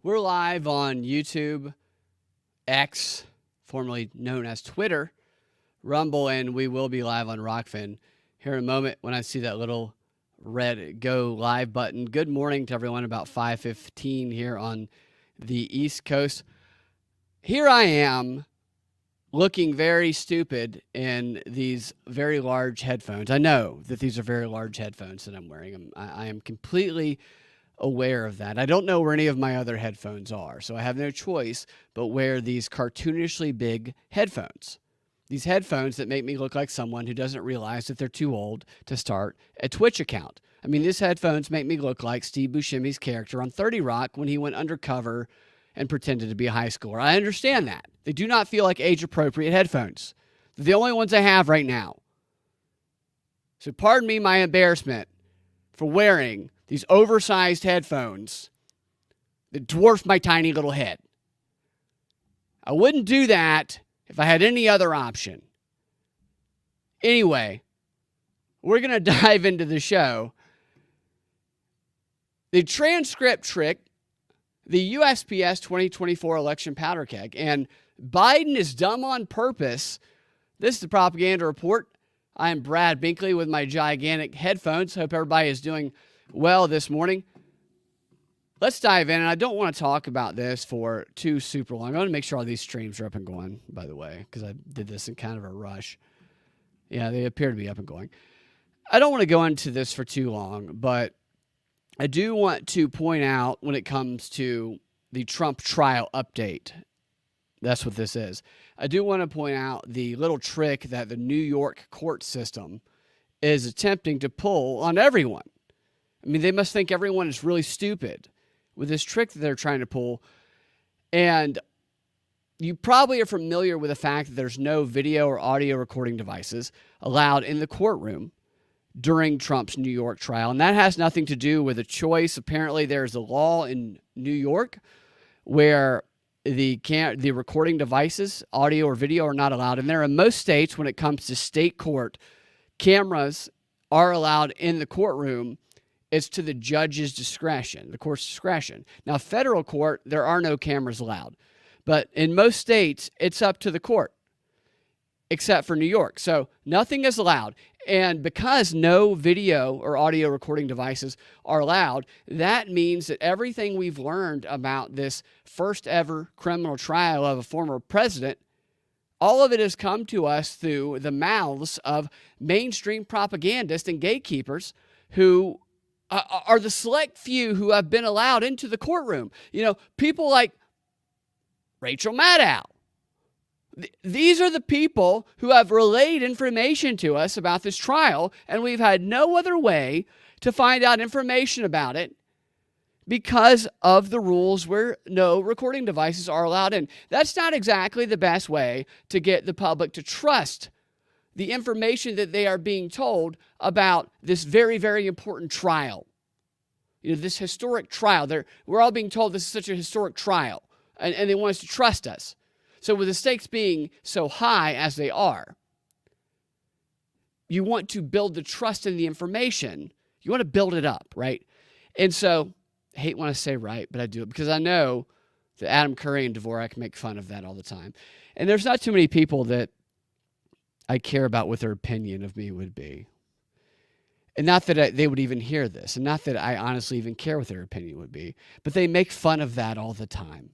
We're live on YouTube, X, formerly known as Twitter, Rumble, and we will be live on Rockfin here in a moment when I see that little red go live button. Good morning to everyone, about 5:15 here on the East Coast. Here I am looking very stupid in these very large headphones. I know that these are very large headphones that I'm wearing. I am completely aware of that. I don't know where any of my other headphones are, so I have no choice but wear these cartoonishly big headphones. These headphones that make me look like someone who doesn't realize that they're too old to start a Twitch account. I mean, these headphones make me look like Steve Buscemi's character on 30 Rock when he went undercover and pretended to be a high schooler. I understand that. They do not feel like age-appropriate headphones. They're the only ones I have right now. So pardon me my embarrassment for wearing these oversized headphones that dwarf my tiny little head. I wouldn't do that if I had any other option. Anyway, we're going to dive into the show. The transcript trick, the USPS 2024 election powder keg, and Biden is dumb on purpose. This is the Propaganda Report. I am Brad Binkley with my gigantic headphones. Hope everybody is doing well this morning. Let's dive in, and I don't want to talk about this for too super long. I want to make sure all these streams are up and going, by the way, because I did this in kind of a rush. Yeah, they appear to be up and going. I don't want to go into this for too long, but I do want to point out when it comes to the Trump trial update, that's what this is. I do want to point out the little trick that the New York court system is attempting to pull on everyone. I mean, they must think everyone is really stupid with this trick that they're trying to pull. And you probably are familiar with the fact that there's no video or audio recording devices allowed in the courtroom during Trump's New York trial. And that has nothing to do with a choice. Apparently, there's a law in New York where the recording devices, audio or video, are not allowed in there. In most states, when it comes to state court, cameras are allowed in the courtroom. It's to the judge's discretion, the court's discretion. Now, federal court, there are no cameras allowed. But in most states, it's up to the court, except for New York. So nothing is allowed. And because no video or audio recording devices are allowed, that means that everything we've learned about this first ever criminal trial of a former president, all of it has come to us through the mouths of mainstream propagandists and gatekeepers who are the select few who have been allowed into the courtroom. You know, people like Rachel Maddow. These are the people who have relayed information to us about this trial, and we've had no other way to find out information about it because of the rules where no recording devices are allowed in. That's not exactly the best way to get the public to trust the information that they are being told about this very, very important trial. You know, this historic trial. We're all being told this is such a historic trial, and they want us to trust us. So with the stakes being so high as they are, you want to build the trust in the information. You want to build it up, right? And so, I hate when I say right, but I do it because I know that Adam Curry and Dvorak make fun of that all the time. And there's not too many people that I care about what their opinion of me would be. And not that they would even hear this, and not that I honestly even care what their opinion would be, but they make fun of that all the time.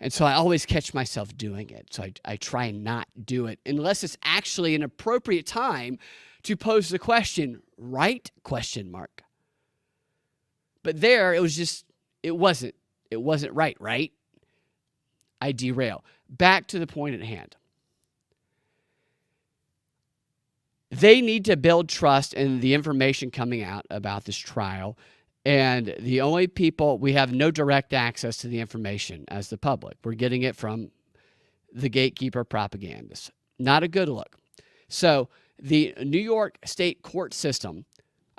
And so I always catch myself doing it. So I try and not do it unless it's actually an appropriate time to pose the question, right? Question mark. But there, it wasn't right? I derail. Back to the point at hand. They need to build trust in the information coming out about this trial. And the only people, we have no direct access to the information as the public. We're getting it from the gatekeeper propagandists. Not a good look. So the New York state court system,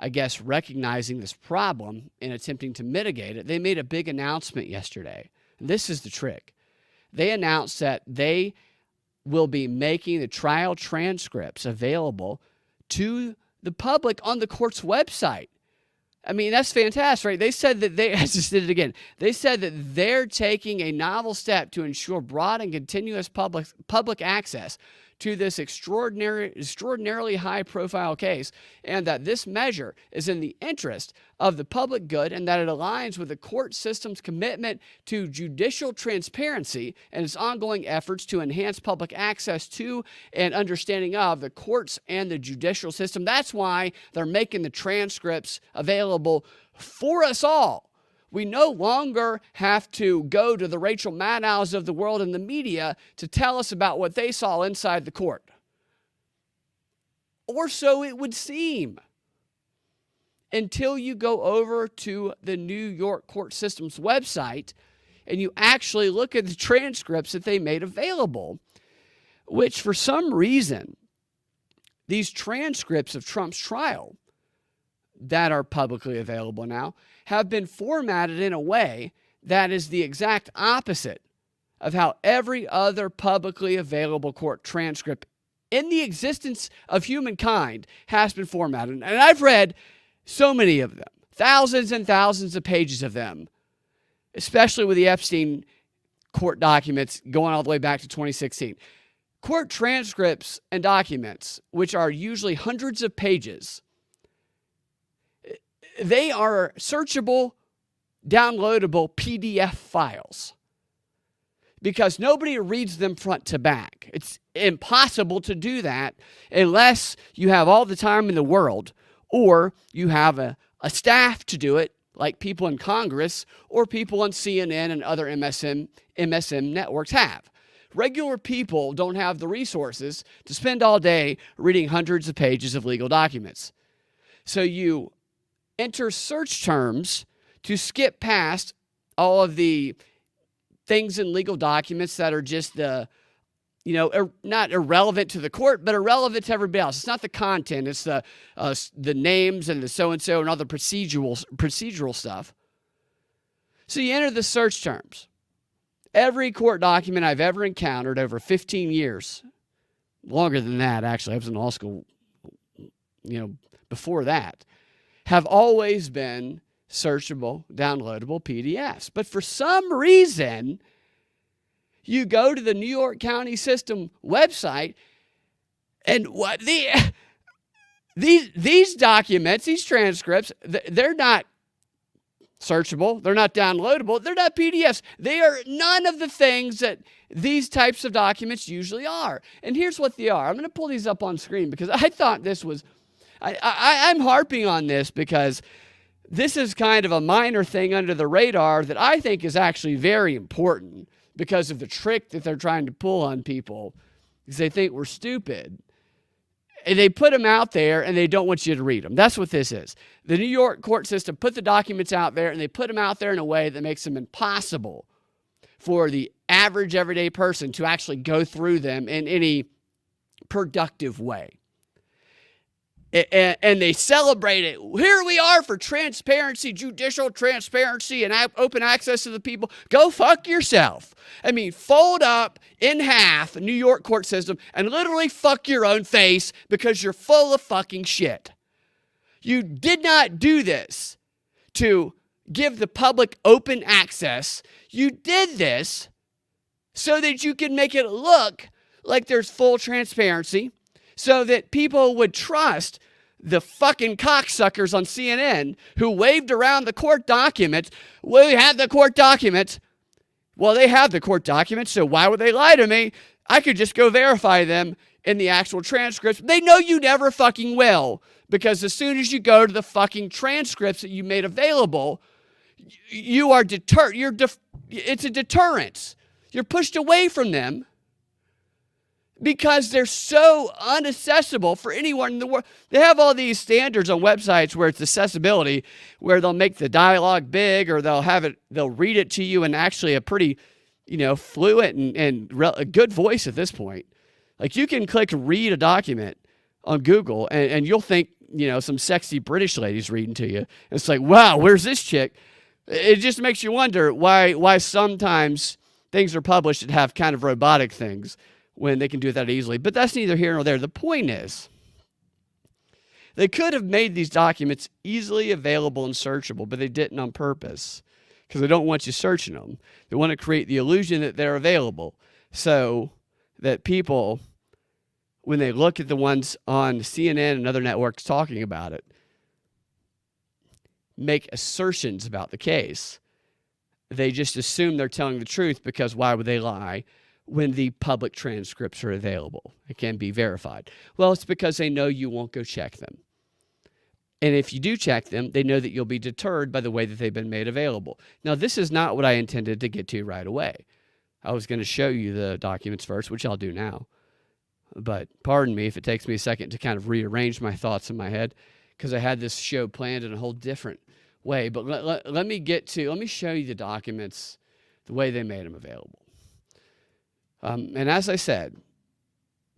I guess, recognizing this problem and attempting to mitigate it, they made a big announcement yesterday. This is the trick. They announced that they will be making the trial transcripts available to the public on the court's website. I mean, that's fantastic, right? They said that I just did it again. They said that they're taking a novel step to ensure broad and continuous public access to this extraordinarily high-profile case, and that this measure is in the interest of the public good, and that it aligns with the court system's commitment to judicial transparency and its ongoing efforts to enhance public access to and understanding of the courts and the judicial system. That's why they're making the transcripts available for us all. We no longer have to go to the Rachel Maddows of the world and the media to tell us about what they saw inside the court. Or so it would seem. Until you go over to the New York court system's website and you actually look at the transcripts that they made available, which for some reason, these transcripts of Trump's trial that are publicly available now have been formatted in a way that is the exact opposite of how every other publicly available court transcript in the existence of humankind has been formatted. And I've read so many of them, thousands and thousands of pages of them, especially with the Epstein court documents going all the way back to 2016. Court transcripts and documents, which are usually hundreds of pages, they are searchable, downloadable PDF files because nobody reads them front to back. It's impossible to do that unless you have all the time in the world or you have a staff to do it, like people in Congress or people on CNN and other MSM networks have. Regular people don't have the resources to spend all day reading hundreds of pages of legal documents. So you enter search terms to skip past all of the things in legal documents that are just not irrelevant to the court, but irrelevant to everybody else. It's not the content; it's the names and the so and so and all the procedural stuff. So you enter the search terms. Every court document I've ever encountered over 15 years, longer than that actually. I was in law school, before that, have always been searchable, downloadable PDFs. But for some reason, you go to the New York County System website, and what these documents, these transcripts, they're not searchable, they're not downloadable, they're not PDFs. They are none of the things that these types of documents usually are. And here's what they are. I'm going to pull these up on screen because I thought this was... I'm harping on this because this is kind of a minor thing under the radar that I think is actually very important because of the trick that they're trying to pull on people because they think we're stupid. And they put them out there and they don't want you to read them. That's what this is. The New York court system put the documents out there and they put them out there in a way that makes them impossible for the average everyday person to actually go through them in any productive way. And they celebrate it. Here we are for transparency, judicial transparency, and open access to the people. Go fuck yourself. I mean, fold up in half the New York court system and literally fuck your own face because you're full of fucking shit. You did not do this to give the public open access. You did this so that you can make it look like there's full transparency, so that people would trust the fucking cocksuckers on CNN who waved around the court documents. We have the court documents. Well, they have the court documents, so why would they lie to me? I could just go verify them in the actual transcripts. They know you never fucking will, because as soon as you go to the fucking transcripts that you made available, you are deterred. It's a deterrence. You're pushed away from them because they're so unaccessible for anyone in the world. They have all these standards on websites where it's accessibility, where they'll make the dialogue big, or they'll read it to you in actually a pretty, fluent and a good voice at this point. Like, you can click read a document on Google and you'll think, some sexy British lady's reading to you. It's like, wow, where's this chick? It just makes you wonder why sometimes things are published that have kind of robotic things when they can do it that easily. But that's neither here nor there. The point is They could have made these documents easily available and searchable, but they didn't on purpose because they don't want you searching them. They want to create the illusion that they're available so that people, when they look at the ones on CNN and other networks talking about it, make assertions about the case. They just assume they're telling the truth because why would they lie when the public transcripts are available? It can be verified. Well, it's because they know you won't go check them. And if you do check them, they know that you'll be deterred by the way that they've been made available. Now, this is not what I intended to get to right away. I was going to show you the documents first, which I'll do now. But pardon me if it takes me a second to kind of rearrange my thoughts in my head because I had this show planned in a whole different way. But let me show you the documents, the way they made them available. And as I said,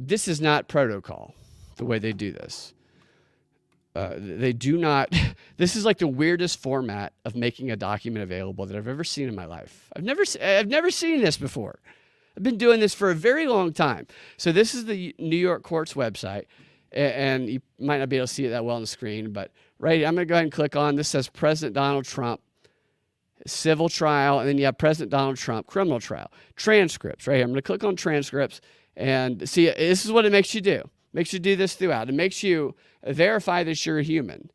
this is not protocol, the way they do this. They do not, this is like the weirdest format of making a document available that I've ever seen in my life. I've never seen this before. I've been doing this for a very long time. So this is the New York court's website, and you might not be able to see it that well on the screen, but right, I'm going to go ahead and click on, this says President Donald Trump, civil trial, and then you have President Donald Trump, criminal trial. Transcripts, right here. I'm going to click on transcripts, and see, this is what it makes you do. Makes you do this throughout. It makes you verify that you're a human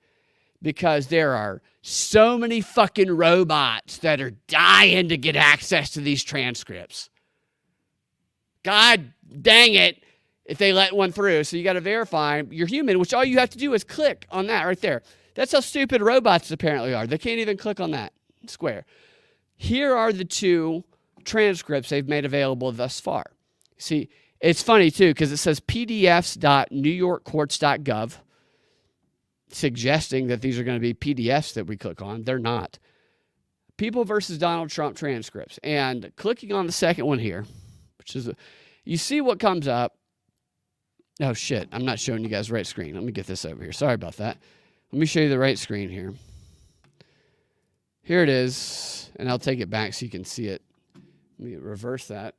because there are so many fucking robots that are dying to get access to these transcripts. God dang it if they let one through. So you got to verify you're human, which all you have to do is click on that right there. That's how stupid robots apparently are. They can't even click on that square. Here are the two transcripts they've made available thus far. See, it's funny, too, because it says pdfs.newyorkcourts.gov, suggesting that these are going to be PDFs that we click on. They're not. People versus Donald Trump transcripts. And clicking on the second one here, which is, you see what comes up. Oh, shit. I'm not showing you guys the right screen. Let me get this over here. Sorry about that. Let me show you the right screen here. Here it is. And I'll take it back so you can see it. Let me reverse that.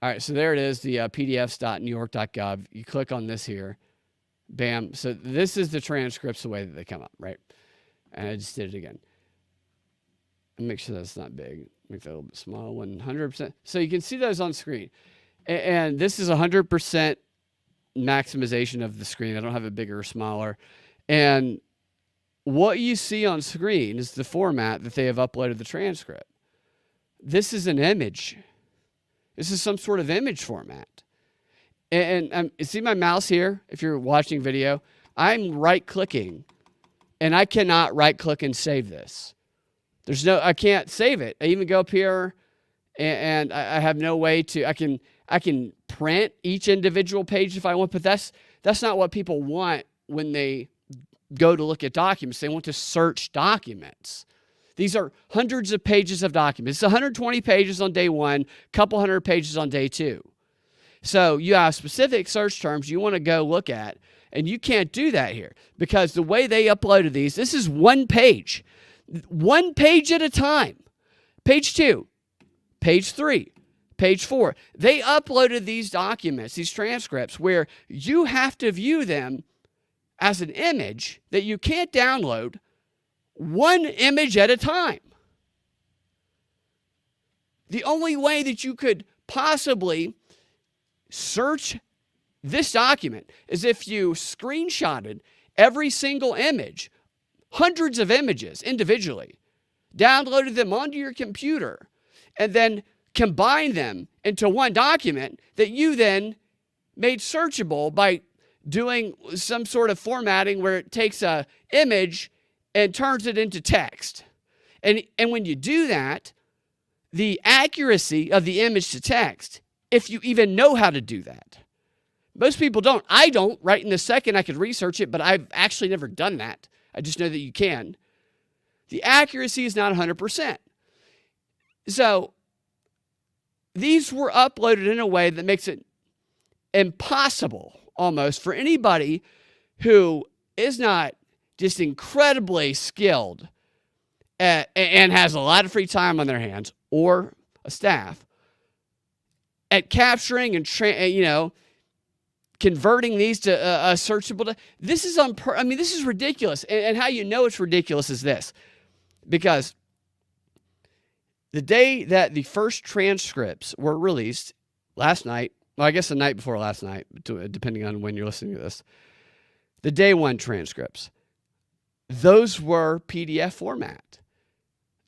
All right, so there it is, the pdfs.newyork.gov. You click on this here. Bam. So this is the transcripts the way that they come up, right? And I just did it again. Make sure that's not big. Make that a little bit small, 100%. So you can see those on screen. And this is 100% maximization of the screen. I don't have it bigger or smaller. And what you see on screen is the format that they have uploaded the transcript. This is an image. This is some sort of image format. And see my mouse here? If you're watching video, I'm right-clicking, and I cannot right-click and save this. I can't save it. I even go up here, and I have no way to, I can print each individual page if I want, but that's not what people want when they go to look at documents. They want to search documents. These are hundreds of pages of documents. It's 120 pages on day one, a couple hundred pages on day two. So you have specific search terms you want to go look at, and you can't do that here because the way they uploaded these, this is one page at a time. Page 2, page 3, page 4. They uploaded these documents, these transcripts, where you have to view them as an image that you can't download, one image at a time. The only way that you could possibly search this document is if you screenshotted every single image, hundreds of images individually, downloaded them onto your computer, and then combined them into one document that you then made searchable by doing some sort of formatting where it takes an image and turns it into text. And when you do that, the accuracy of the image to text, if you even know how to do that. Most people don't. I don't. Right in this second, I could research it, but I've actually never done that. I just know that you can. The accuracy is not 100%. So these were uploaded in a way that makes it impossible almost for anybody who is not just incredibly skilled and has a lot of free time on their hands or a staff at capturing and converting these to a searchable. This is this is ridiculous. And how you know it's ridiculous is this, because the day that the first transcripts were released last night, well, I guess the night before last night, depending on when you're listening to this, the day one transcripts, those were PDF format.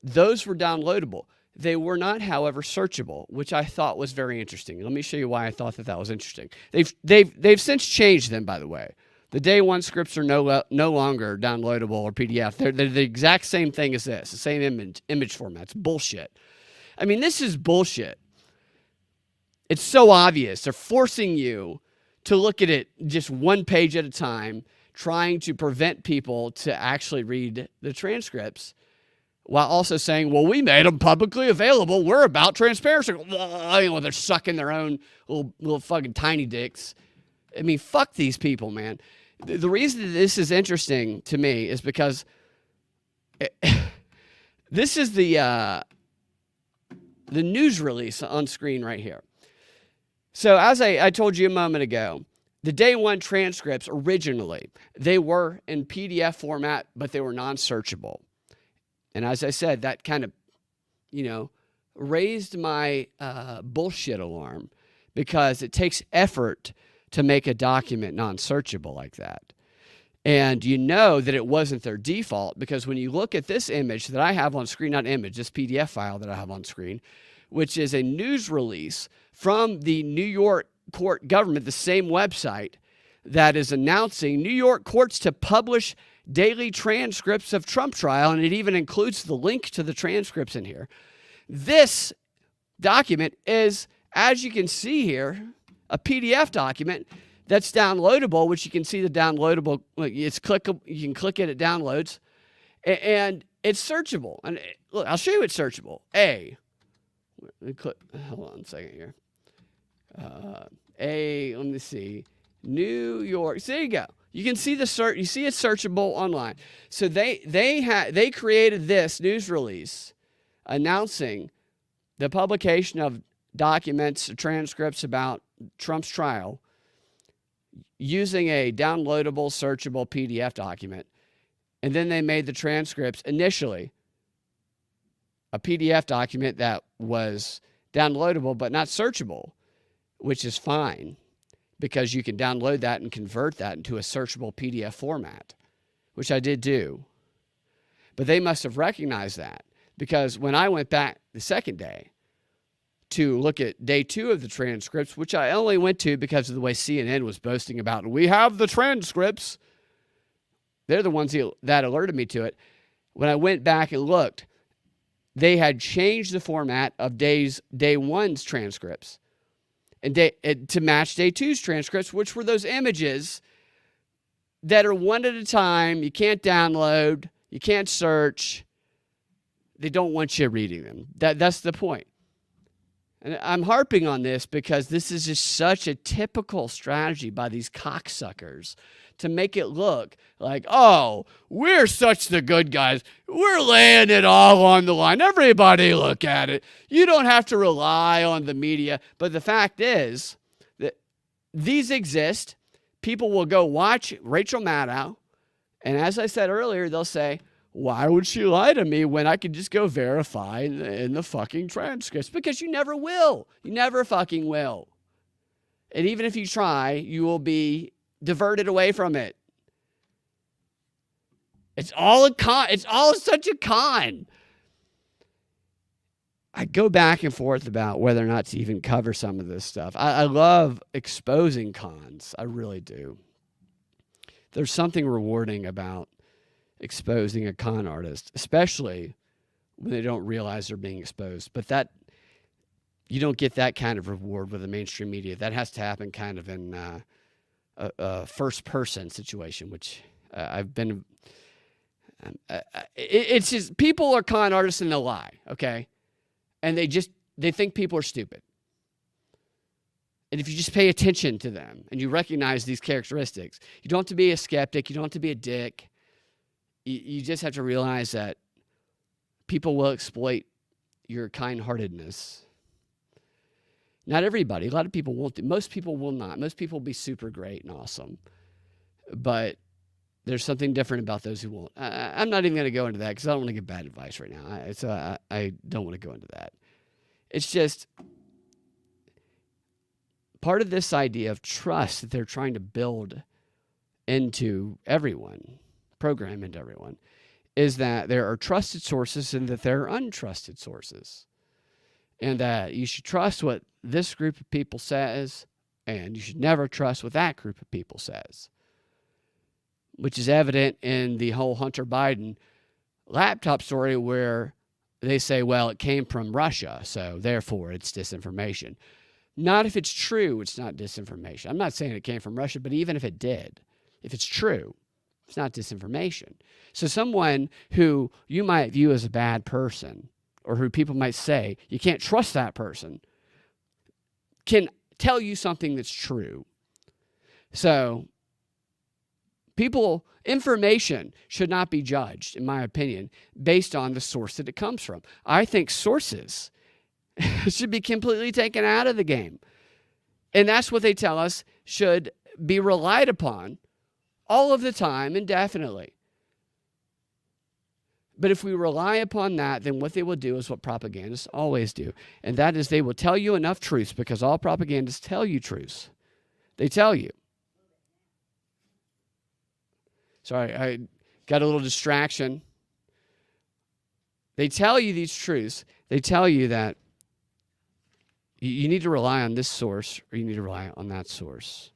Those were downloadable. They were not, however, searchable, which I thought was very interesting. Let me show you why I thought that was interesting. They've since changed them, by the way. The day one scripts are no longer downloadable or PDF. They're the exact same thing as this, the same image format. It's bullshit. I mean, this is bullshit. It's so obvious. They're forcing you to look at it just one page at a time, trying to prevent people to actually read the transcripts, while also saying, well, we made them publicly available. We're about transparency. They're sucking their own little fucking tiny dicks. I mean, fuck these people, man. The reason that this is interesting to me is because this is the news release on screen right here. So as I told you a moment ago, the day one transcripts originally, they were in PDF format, but they were non-searchable. And as I said, that kind of, raised my bullshit alarm, because it takes effort to make a document non-searchable like that. And you know that it wasn't their default, because when you look at this image that I have on screen, not image, this PDF file that I have on screen, which is a news release from the New York court government, the same website that is announcing New York courts to publish daily transcripts of Trump trial, and it even includes the link to the transcripts in here. This document is, as you can see here, a PDF document that's downloadable, which you can see the downloadable, it's clickable, you can click it, it downloads, and it's searchable. And look, I'll show you it's searchable. Let me click, hold on a second here. Let me see, New York, so there you go. You can see the search. You see it's searchable online. So they created this news release announcing the publication of documents, transcripts about Trump's trial, using a downloadable, searchable PDF document. And then they made the transcripts initially a PDF document that was downloadable but not searchable, which is fine, because you can download that and convert that into a searchable PDF format, which I did do. But they must have recognized that, because when I went back the second day to look at day two of the transcripts, which I only went to because of the way CNN was boasting about, we have the transcripts. They're the ones that alerted me to it. When I went back and looked, they had changed the format of day one's transcripts and to match day two's transcripts, which were those images that are one at a time. You can't download, you can't search. They don't want you reading them. That's the point. And I'm harping on this because this is just such a typical strategy by these cocksuckers to make it look like, oh, we're such the good guys. We're laying it all on the line. Everybody look at it. You don't have to rely on the media. But the fact is that these exist. People will go watch Rachel Maddow. And as I said earlier, they'll say, why would she lie to me when I could just go verify in the fucking transcripts? Because you never will. You never fucking will. And even if you try, you will be diverted away from it. It's all a con. It's all such a con. I go back and forth about whether or not to even cover some of this stuff. I love exposing cons. I really do. There's something rewarding about exposing a con artist, especially when they don't realize they're being exposed. But that, you don't get that kind of reward with the mainstream media. That has to happen kind of in a first-person situation, which I've been. It's just, people are con artists and they'll lie, okay? And they think people are stupid. And if you just pay attention to them and you recognize these characteristics, you don't have to be a skeptic. You don't have to be a dick. You just have to realize that people will exploit your kind-heartedness. Not everybody. A lot of people won't. Most people will not. Most people will be super great and awesome. But there's something different about those who won't. I'm not even going to go into that because I don't want to give bad advice right now. I don't want to go into that. It's just part of this idea of trust that they're trying to build into everyone, program into everyone, is that there are trusted sources and that there are untrusted sources. And that you should trust what this group of people says, and you should never trust what that group of people says, which is evident in the whole Hunter Biden laptop story where they say, well, it came from Russia, so therefore it's disinformation. Not if it's true, it's not disinformation. I'm not saying it came from Russia, but even if it did, if it's true, it's not disinformation. So someone who you might view as a bad person, or who people might say, you can't trust that person, can tell you something that's true. So information should not be judged, in my opinion, based on the source that it comes from. I think sources should be completely taken out of the game. And that's what they tell us should be relied upon all of the time, indefinitely. But if we rely upon that, then what they will do is what propagandists always do. And that is they will tell you enough truths, because all propagandists tell you truths. They tell you. Sorry, I got a little distraction. They tell you these truths. They tell you that you need to rely on this source or you need to rely on that source.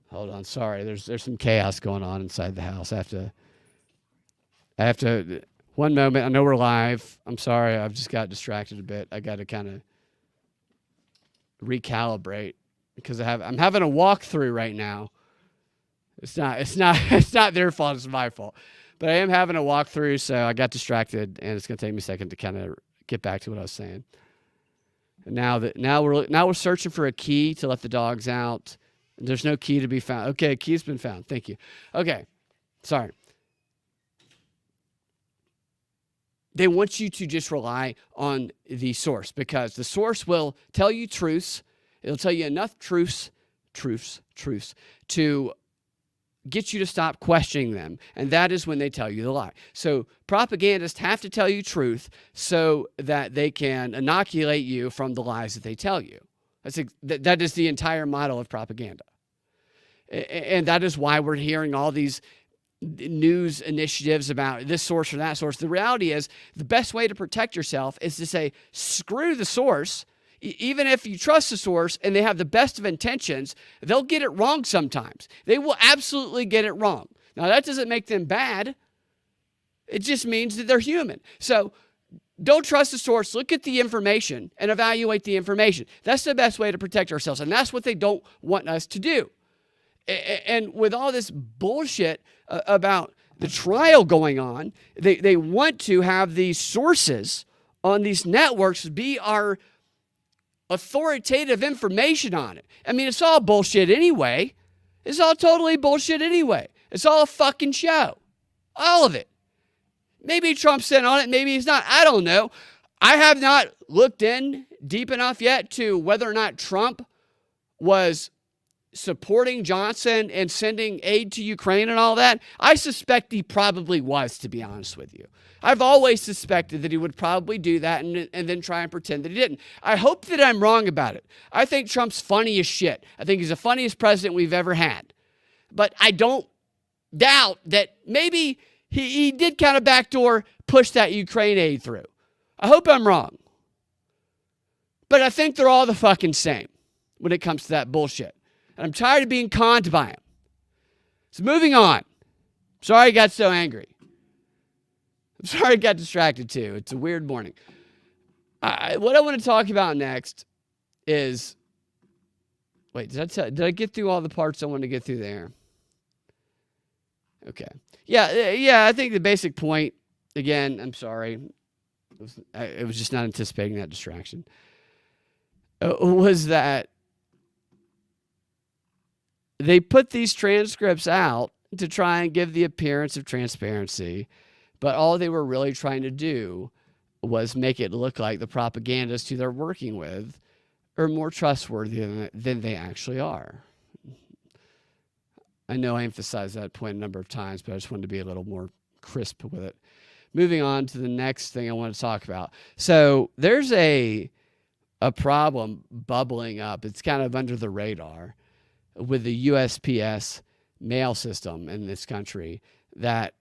Hold on, sorry. There's some chaos going on inside the house. I have to, one moment. I know we're live. I'm sorry. I've just got distracted a bit. I got to kind of recalibrate because I'm having a walkthrough right now. It's not their fault. It's my fault. But I am having a walkthrough, so I got distracted, and it's going to take me a second to kind of get back to what I was saying. And now we're searching for a key to let the dogs out. There's no key to be found. Okay, key's been found. Thank you. Okay, sorry. They want you to just rely on the source, because the source will tell you truths. It'll tell you enough truths to get you to stop questioning them. And that is when they tell you the lie. So propagandists have to tell you truth so that they can inoculate you from the lies that they tell you. That is the entire model of propaganda. And that is why we're hearing all these news initiatives about this source or that source. The reality is the best way to protect yourself is to say, screw the source. Even if you trust the source and they have the best of intentions, they'll get it wrong sometimes. They will absolutely get it wrong. Now, that doesn't make them bad. It just means that they're human. So don't trust the source. Look at the information and evaluate the information. That's the best way to protect ourselves. And that's what they don't want us to do. And with all this bullshit about the trial going on, they want to have these sources on these networks be our authoritative information on it. I mean, it's all bullshit anyway. It's all totally bullshit anyway. It's all a fucking show. All of it. Maybe Trump's in on it, maybe he's not. I don't know. I have not looked in deep enough yet to whether or not Trump was supporting Johnson and sending aid to Ukraine and all that. I suspect he probably was, to be honest with you. I've always suspected that he would probably do that and then try and pretend that he didn't. I hope that I'm wrong about it. I think Trump's funny as shit. I think he's the funniest president we've ever had. But I don't doubt that maybe he did kind of backdoor push that Ukraine aid through. I hope I'm wrong. But I think they're all the fucking same when it comes to that bullshit. And I'm tired of being conned by him. So moving on. Sorry I got so angry. I'm sorry I got distracted too. It's a weird morning. What I want to talk about next is... Wait, did I get through all the parts I wanted to get through there? Okay. Yeah, I think the basic point, again, I'm sorry. I was just not anticipating that distraction. Was that they put these transcripts out to try and give the appearance of transparency, but all they were really trying to do was make it look like the propagandists who they're working with are more trustworthy than they actually are. I know I emphasized that point a number of times, but I just wanted to be a little more crisp with it. Moving on to the next thing I want to talk about. So there's a problem bubbling up. It's kind of under the radar with the USPS mail system in this country that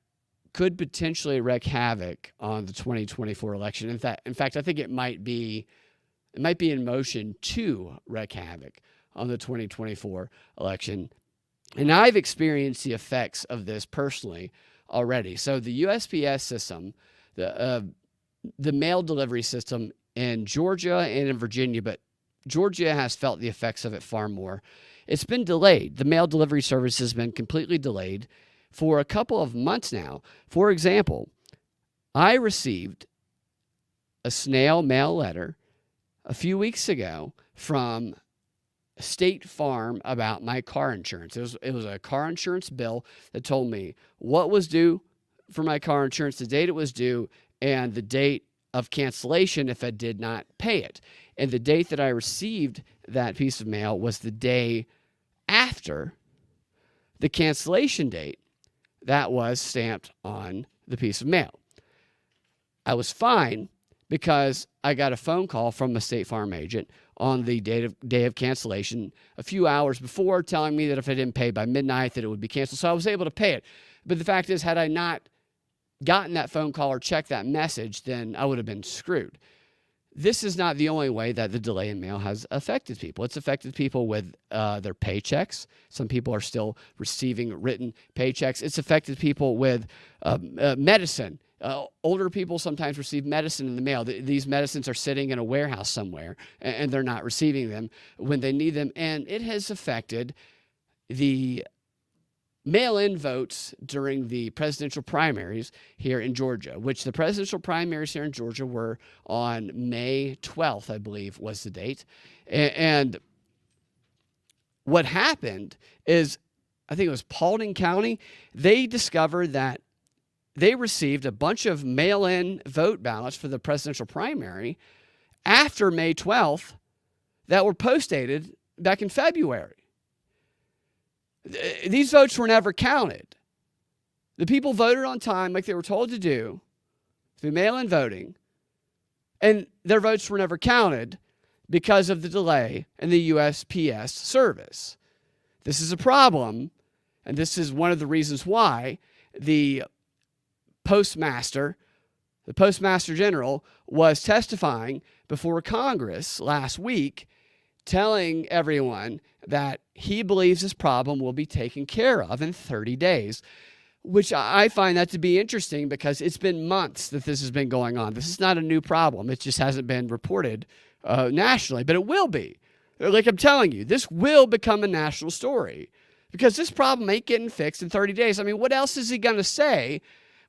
could potentially wreak havoc on the 2024 election. In fact, I think it might be in motion to wreak havoc on the 2024 election. And I've experienced the effects of this personally already. So the USPS system, the mail delivery system in Georgia and in Virginia, but Georgia has felt the effects of it far more. It's been delayed. The mail delivery service has been completely delayed for a couple of months now. For example, I received a snail mail letter a few weeks ago from State Farm about my car insurance. It was a car insurance bill that told me what was due for my car insurance, the date it was due, and the date of cancellation if I did not pay it. And the date that I received that piece of mail was the day after the cancellation date that was stamped on the piece of mail. I was fine because I got a phone call from a State Farm agent on the day of cancellation a few hours before, telling me that if I didn't pay by midnight that it would be canceled. So I was able to pay it. But the fact is, had I not gotten that phone call or checked that message, then I would have been screwed. This is not the only way that the delay in mail has affected people. It's affected people with their paychecks. Some people are still receiving written paychecks. It's affected people with medicine. Older people sometimes receive medicine in the mail. These medicines are sitting in a warehouse somewhere, and they're not receiving them when they need them. And it has affected the mail-in votes during the presidential primaries here in Georgia, which the presidential primaries here in Georgia were on May 12th, I believe was the date. And what happened is, I think it was Paulding County, they discovered that they received a bunch of mail-in vote ballots for the presidential primary after May 12th that were post-dated back in February. These votes were never counted. The people voted on time like they were told to do through mail-in voting, and their votes were never counted because of the delay in the USPS service. This is a problem, and this is one of the reasons why the Postmaster General, was testifying before Congress last week, telling everyone that he believes this problem will be taken care of in 30 days, which I find that to be interesting because it's been months that this has been going on. This is not a new problem. It just hasn't been reported nationally, but it will be. Like I'm telling you, this will become a national story because this problem ain't getting fixed in 30 days. I mean, what else is he going to say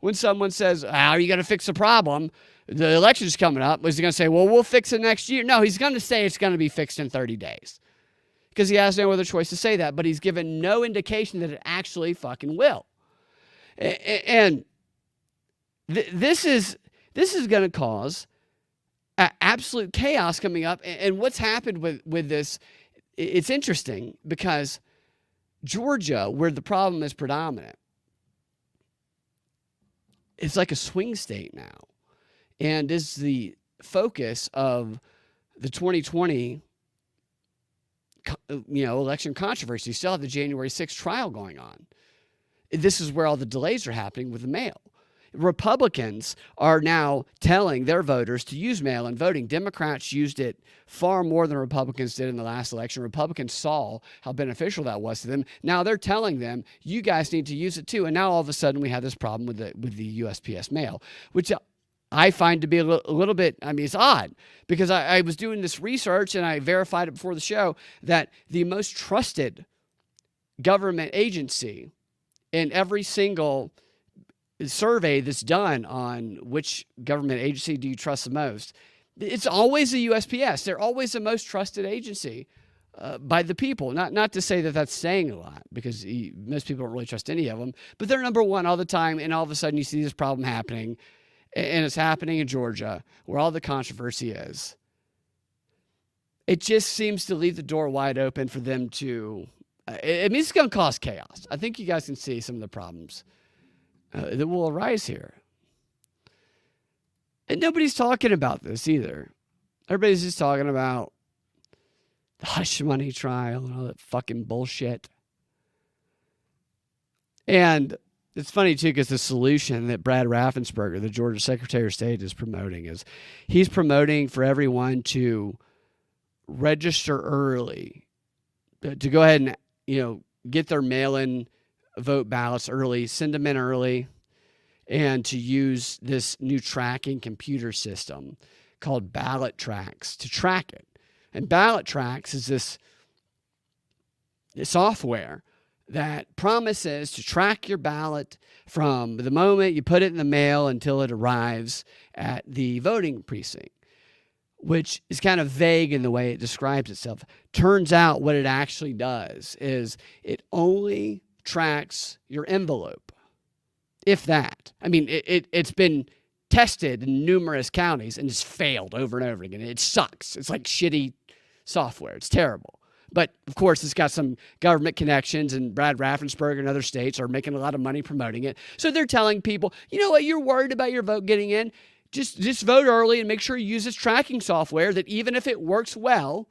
when someone says, how are you going to fix the problem? The election's coming up. Is he going to say, well, we'll fix it next year? No, he's going to say it's going to be fixed in 30 days because he has no other choice to say that, but he's given no indication that it actually fucking will. And this is going to cause absolute chaos coming up. And what's happened with this, it's interesting because Georgia, where the problem is predominant, it's like a swing state now, and is the focus of the 2020 election controversy. You still have the January 6th trial going on. This is where all the delays are happening with the mail. Republicans are now telling their voters to use mail-in voting. Democrats used it far more than Republicans did in the last election. Republicans saw how beneficial that was to them. Now they're telling them, you guys need to use it too. And now all of a sudden we have this problem with the USPS mail, which I find to be a little bit, I mean, it's odd because I was doing this research and I verified it before the show that the most trusted government agency in every single survey that's done on which government agency do you trust the most, it's always the USPS. They're always the most trusted agency by the people. Not to say that that's saying a lot because most people don't really trust any of them, but they're number one all the time, and all of a sudden you see this problem happening, and it's happening in Georgia, where all the controversy is, it just seems to leave the door wide open for them to, it's going to cause chaos. I think you guys can see some of the problems that will arise here. And nobody's talking about this either. Everybody's just talking about the hush money trial and all that fucking bullshit. And it's funny, too, because the solution that Brad Raffensperger, the Georgia Secretary of State, is promoting is he's promoting for everyone to register early, to go ahead and, get their mail-in vote ballots early, send them in early, and to use this new tracking computer system called Ballot Tracks to track it. And Ballot Tracks is this software that promises to track your ballot from the moment you put it in the mail until it arrives at the voting precinct, which is kind of vague in the way it describes itself. Turns out what it actually does is it only tracks your envelope, if that. I mean, it's been tested in numerous counties and it's failed over and over again. It sucks. It's like shitty software. It's terrible. But, of course, it's got some government connections, and Brad Raffensperger and other states are making a lot of money promoting it. So they're telling people, you know what, you're worried about your vote getting in? Just vote early and make sure you use this tracking software that even if it works well,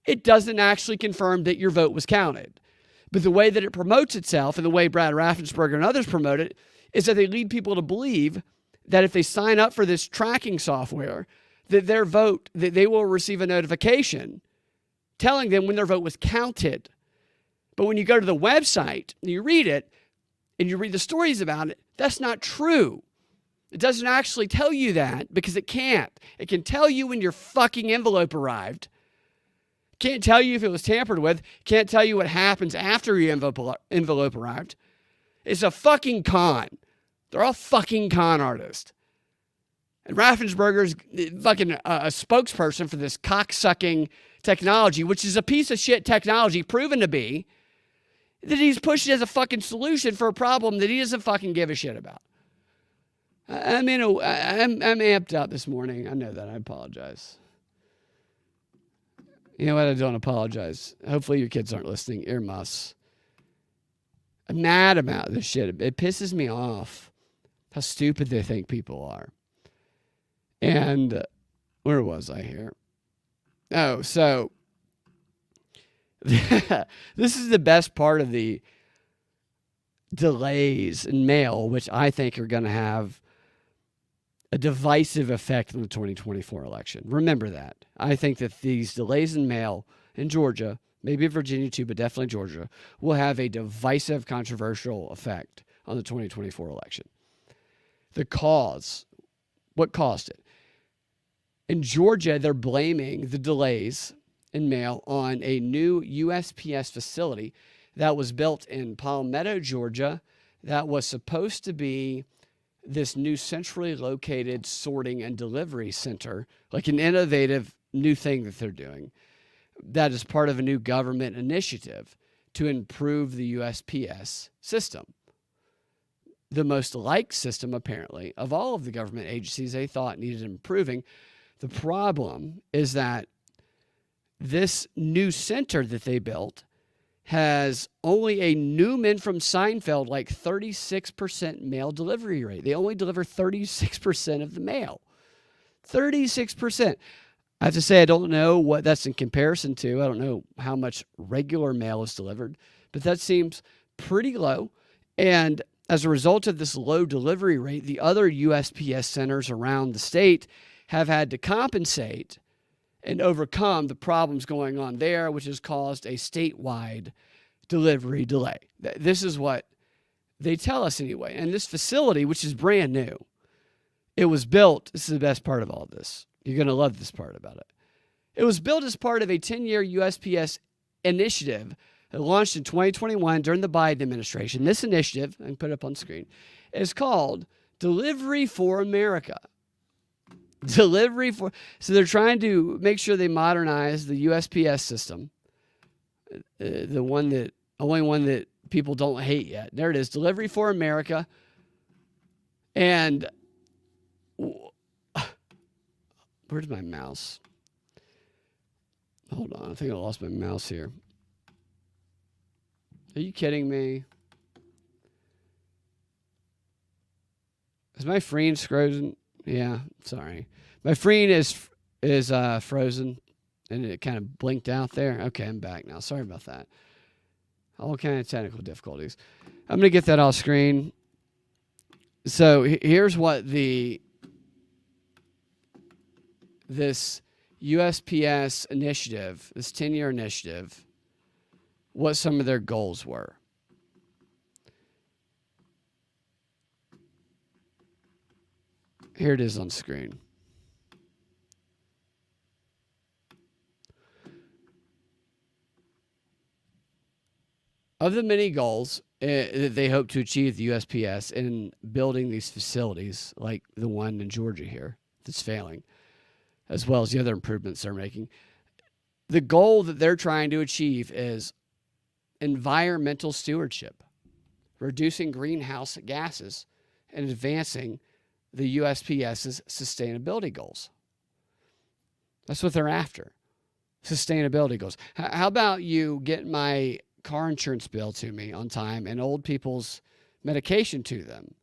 it doesn't actually confirm that your vote was counted. But the way that it promotes itself and the way Brad Raffensperger and others promote it is that they lead people to believe that if they sign up for this tracking software, that their vote, that they will receive a notification telling them when their vote was counted. But when you go to the website and you read it and you read the stories about it, that's not true. It doesn't actually tell you that because it can't. It can tell you when your fucking envelope arrived. Can't tell you if it was tampered with. Can't tell you what happens after your envelope arrived. It's a fucking con. They're all fucking con artists. And Raffensperger's fucking a spokesperson for this cocksucking technology, which is a piece of shit technology proven to be, that he's pushed as a fucking solution for a problem that he doesn't fucking give a shit about. I'm amped up this morning. I know that. I apologize. You know what? I don't apologize. Hopefully your kids aren't listening. Earmuffs. I'm mad about this shit. It pisses me off how stupid they think people are. And where was I here? Oh, so this is the best part of the delays in mail, which I think are going to have a divisive effect on the 2024 election. Remember that. I think that these delays in mail in Georgia, maybe Virginia too, but definitely Georgia, will have a divisive, controversial effect on the 2024 election. The cause, what caused it? In Georgia, they're blaming the delays in mail on a new USPS facility that was built in Palmetto, Georgia, that was supposed to be this new centrally located sorting and delivery center, like an innovative new thing that they're doing, that is part of a new government initiative to improve the USPS system. The most liked system, apparently, of all of the government agencies they thought needed improving. The problem is that this new center that they built has only a Newman from Seinfeld, like 36% mail delivery rate. They only deliver 36% of the mail. 36%. I have to say, I don't know what that's in comparison to. I don't know how much regular mail is delivered, but that seems pretty low. And as a result of this low delivery rate, the other USPS centers around the state have had to compensate and overcome the problems going on there, which has caused a statewide delivery delay. This is what they tell us anyway. And this facility, which is brand new, it was built, this is the best part of all this. You're going to love this part about it. It was built as part of a 10-year USPS initiative that launched in 2021 during the Biden administration. This initiative, I can put it up on screen, is called Delivery for America. So they're trying to make sure they modernize the USPS system, the only one that people don't hate yet. There it is, Delivery for America. And Where's my mouse? Hold on. I think I lost my mouse here. Are you kidding me? Is my screen frozen? Yeah, sorry. My screen is frozen, and it kind of blinked out there. Okay, I'm back now. Sorry about that. All kind of technical difficulties. I'm going to get that off screen. So here's what this USPS initiative, this 10-year initiative, what some of their goals were. Here it is on screen. Of the many goals that they hope to achieve the USPS in building these facilities, like the one in Georgia here that's failing, as well as the other improvements they're making, the goal that they're trying to achieve is environmental stewardship, reducing greenhouse gases, and advancing the USPS's sustainability goals. That's what they're after, sustainability goals. How about you get my car insurance bill to me on time and old people's medication to them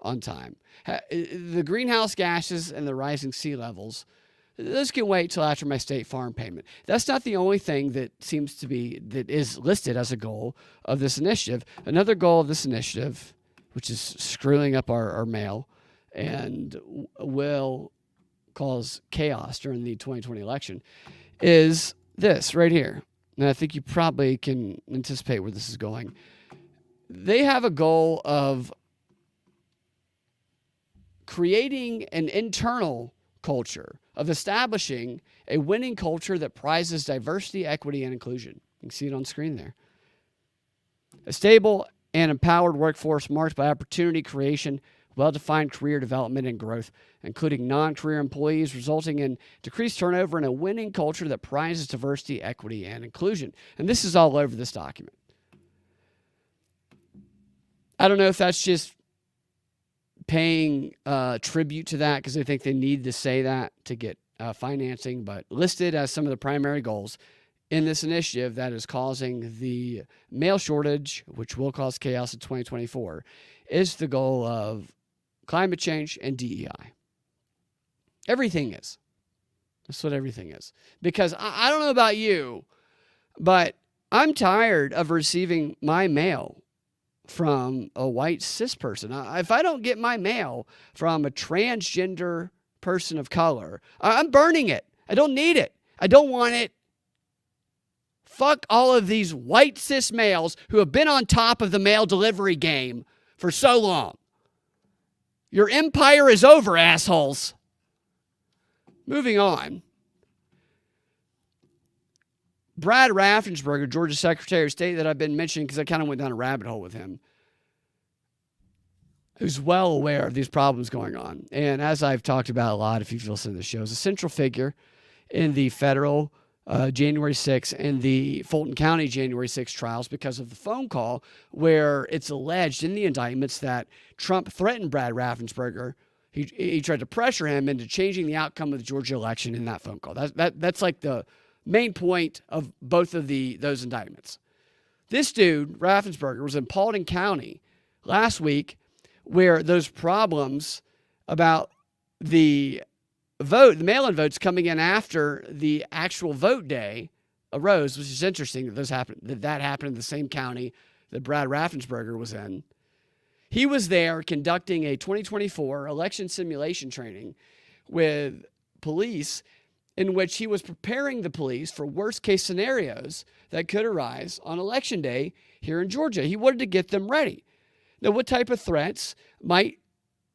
on time? The greenhouse gases and the rising sea levels, those can wait till after my State Farm payment. That's not the only thing that that is listed as a goal of this initiative. Another goal of this initiative, which is screwing up our mail and will cause chaos during the 2020 election, is this right here. And I think you probably can anticipate where this is going. They have a goal of creating an internal culture, of establishing a winning culture that prizes diversity, equity, and inclusion. You can see it on screen there. A stable and empowered workforce marked by opportunity creation, well-defined career development and growth, including non-career employees, resulting in decreased turnover and a winning culture that prizes diversity, equity, and inclusion. And this is all over this document. I don't know if that's just paying tribute to that because they think they need to say that to get financing, but listed as some of the primary goals in this initiative that is causing the mail shortage, which will cause chaos in 2024, is the goal of climate change and DEI. Everything is. That's what everything is. Because I don't know about you, but I'm tired of receiving my mail from a white cis person. If I don't get my mail from a transgender person of color, I'm burning it. I don't need it. I don't want it. Fuck all of these white cis males who have been on top of the mail delivery game for so long. Your empire is over, assholes. Moving on. Brad Raffensperger, Georgia Secretary of State, that I've been mentioning because I kind of went down a rabbit hole with him, who's well aware of these problems going on. And as I've talked about a lot, if you've listened to the show, is a central figure in the federal January 6th and the Fulton County January 6th trials because of the phone call where it's alleged in the indictments that Trump threatened Brad Raffensperger. He tried to pressure him into changing the outcome of the Georgia election in that phone call. That's like the main point of both of those indictments. This dude, Raffensperger, was in Paulding County last week where those problems about the mail-in votes coming in after the actual vote day arose, which is interesting that happened in the same county that Brad Raffensperger was in. He was there conducting a 2024 election simulation training with police in which he was preparing the police for worst-case scenarios that could arise on Election Day here in Georgia. He wanted to get them ready. Now, what type of threats might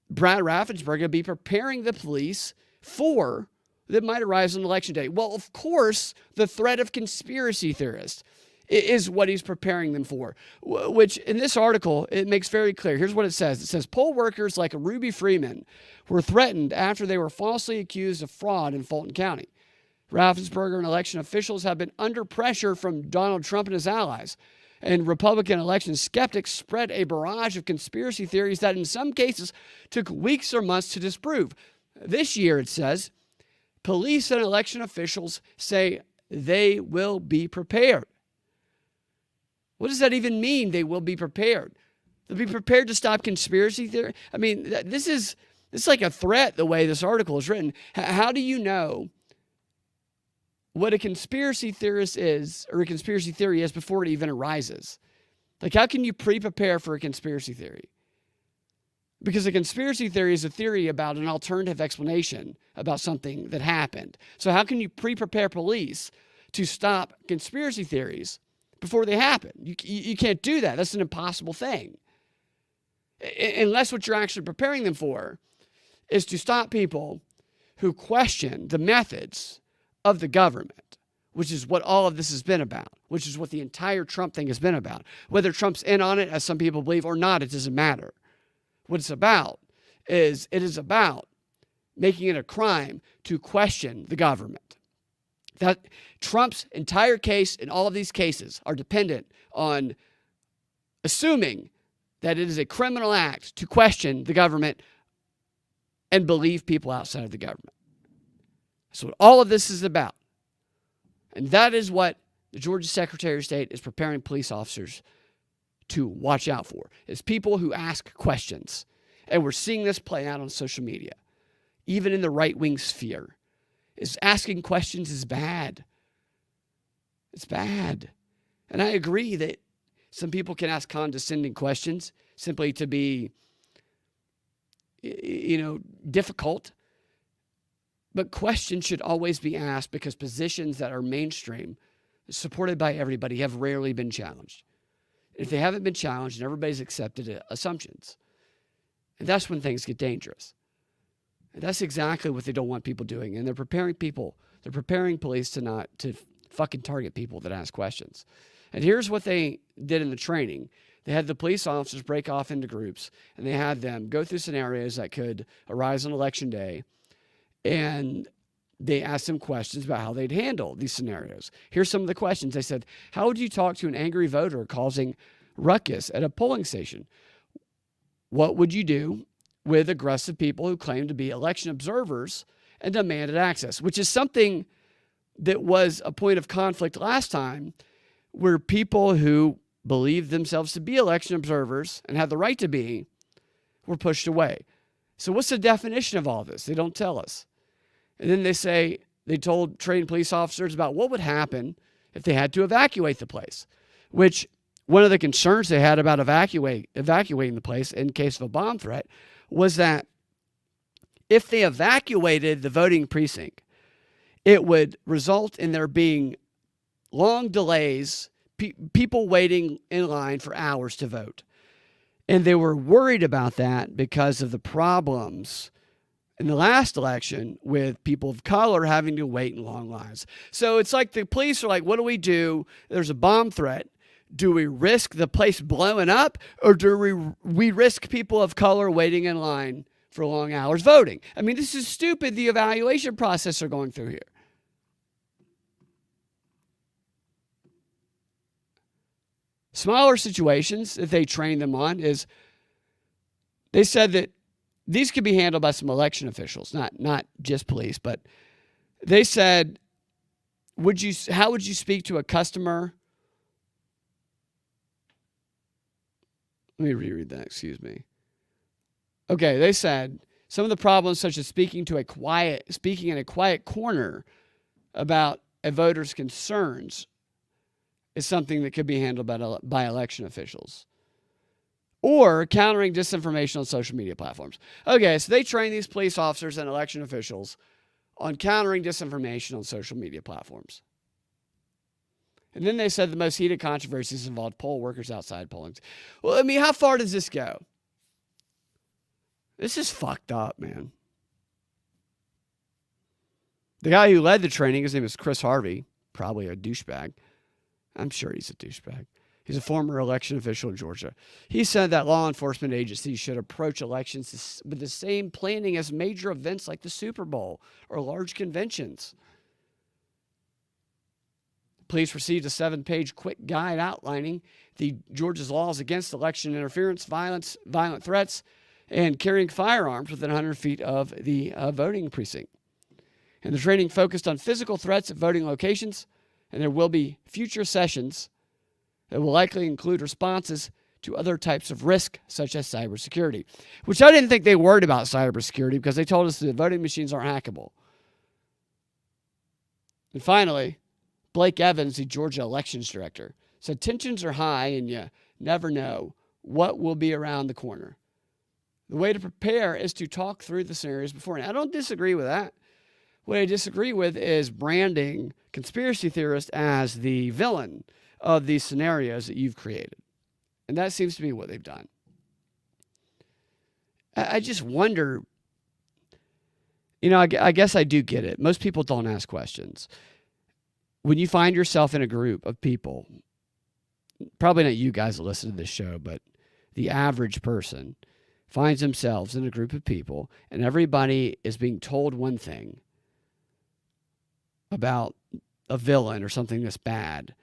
Brad Raffensperger be preparing the police for that might arise on Election Day? Well, of course, the threat of conspiracy theorists is what he's preparing them for, which in this article, it makes very clear. Here's what it says. It says, poll workers like Ruby Freeman were threatened after they were falsely accused of fraud in Fulton County. Raffensperger and election officials have been under pressure from Donald Trump and his allies. And Republican election skeptics spread a barrage of conspiracy theories that in some cases took weeks or months to disprove. This year, it says, Police and election officials say they will be prepared. What does that even mean, they will be prepared? They'll be prepared to stop conspiracy theory? I mean, this is like a threat, the way this article is written. How do you know what a conspiracy theorist is, or a conspiracy theory is, before it even arises? Like, how can you pre-prepare for a conspiracy theory? Because a conspiracy theory is a theory about an alternative explanation about something that happened. So how can you pre-prepare police to stop conspiracy theories before they happen? You can't do that. That's an impossible thing. Unless what you're actually preparing them for is to stop people who question the methods of the government, which is what all of this has been about, which is what the entire Trump thing has been about. Whether Trump's in on it, as some people believe, or not, it doesn't matter. What it's about is, it is about making it a crime to question the government. That Trump's entire case and all of these cases are dependent on assuming that it is a criminal act to question the government and believe people outside of the government. That's what all of this is about. And that is what the Georgia Secretary of State is preparing police officers to watch out for, is people who ask questions. And we're seeing this play out on social media, even in the right-wing sphere. Is asking questions is bad. It's bad. And I agree that some people can ask condescending questions simply to be, difficult. But questions should always be asked because positions that are mainstream, supported by everybody, have rarely been challenged. If they haven't been challenged, and everybody's accepted assumptions. And that's when things get dangerous. And that's exactly what they don't want people doing. And they're preparing police to fucking target people that ask questions. And here's what they did in the training. They had the police officers break off into groups, and they had them go through scenarios that could arise on election day. And they asked them questions about how they'd handle these scenarios. Here's some of the questions. They said, how would you talk to an angry voter causing ruckus at a polling station? What would you do with aggressive people who claim to be election observers and demanded access? Which is something that was a point of conflict last time, where people who believed themselves to be election observers and had the right to be were pushed away. So what's the definition of all this? They don't tell us. And then they told trained police officers about what would happen if they had to evacuate the place, which one of the concerns they had about evacuating the place in case of a bomb threat was that if they evacuated the voting precinct, it would result in there being long delays, people waiting in line for hours to vote. And they were worried about that because of the problems in the last election with people of color having to wait in long lines. So it's like the police are like, what do we do? There's a bomb threat. Do we risk the place blowing up, or do we risk people of color waiting in line for long hours voting? I mean, this is stupid, the evaluation process they're going through here. Smaller situations that they train them on is, they said that these could be handled by some election officials, not just police, but they said, how would you speak to a customer? Let me reread that, excuse me. Okay, they said some of the problems, such as speaking in a quiet corner about a voter's concerns, is something that could be handled by election officials. Or countering disinformation on social media platforms. Okay, so they train these police officers and election officials on countering disinformation on social media platforms. And then they said the most heated controversies involved poll workers outside polling. Well, I mean, how far does this go? This is fucked up, man. The guy who led the training, his name is Chris Harvey, probably a douchebag. I'm sure he's a douchebag. He's a former election official in Georgia. He said that law enforcement agencies should approach elections with the same planning as major events like the Super Bowl or large conventions. Police received a 7-page quick guide outlining Georgia's laws against election interference, violent threats, and carrying firearms within 100 feet of the voting precinct. And the training focused on physical threats at voting locations, and there will be future sessions that will likely include responses to other types of risk, such as cybersecurity, which I didn't think they worried about cybersecurity because they told us that voting machines aren't hackable. And finally, Blake Evans, the Georgia elections director, said tensions are high and you never know what will be around the corner. The way to prepare is to talk through the scenarios beforehand. I don't disagree with that. What I disagree with is branding conspiracy theorists as the villain of these scenarios that you've created. And that seems to be what they've done. I just wonder, I guess I do get it. Most people don't ask questions. When you find yourself in a group of people, probably not you guys that listen to this show, but the average person finds themselves in a group of people and everybody is being told one thing about a villain or something that's bad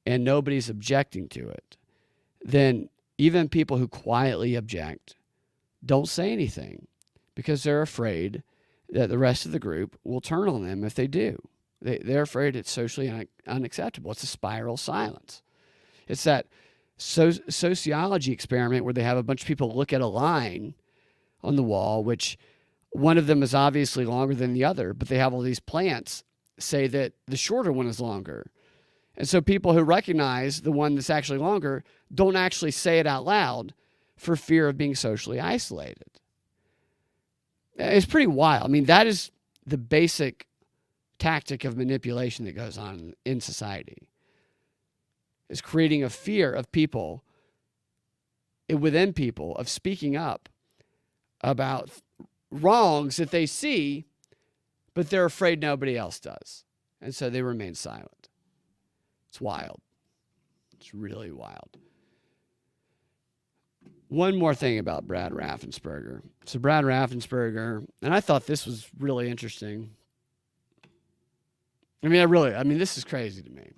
and nobody's objecting to it, then even people who quietly object don't say anything because they're afraid that the rest of the group will turn on them if they do. They're afraid it's socially unacceptable. It's a spiral silence. It's that sociology experiment where they have a bunch of people look at a line on the wall, which one of them is obviously longer than the other, but they have all these plants say that the shorter one is longer. And so people who recognize the one that's actually longer don't actually say it out loud for fear of being socially isolated. It's pretty wild. I mean, that is the basic tactic of manipulation that goes on in society, is creating a fear of people, within people, of speaking up about wrongs that they see, but they're afraid nobody else does. And so they remain silent. It's wild. It's really wild. One more thing about Brad Raffensperger. So Brad Raffensperger, and I thought this was really interesting. This is crazy to me.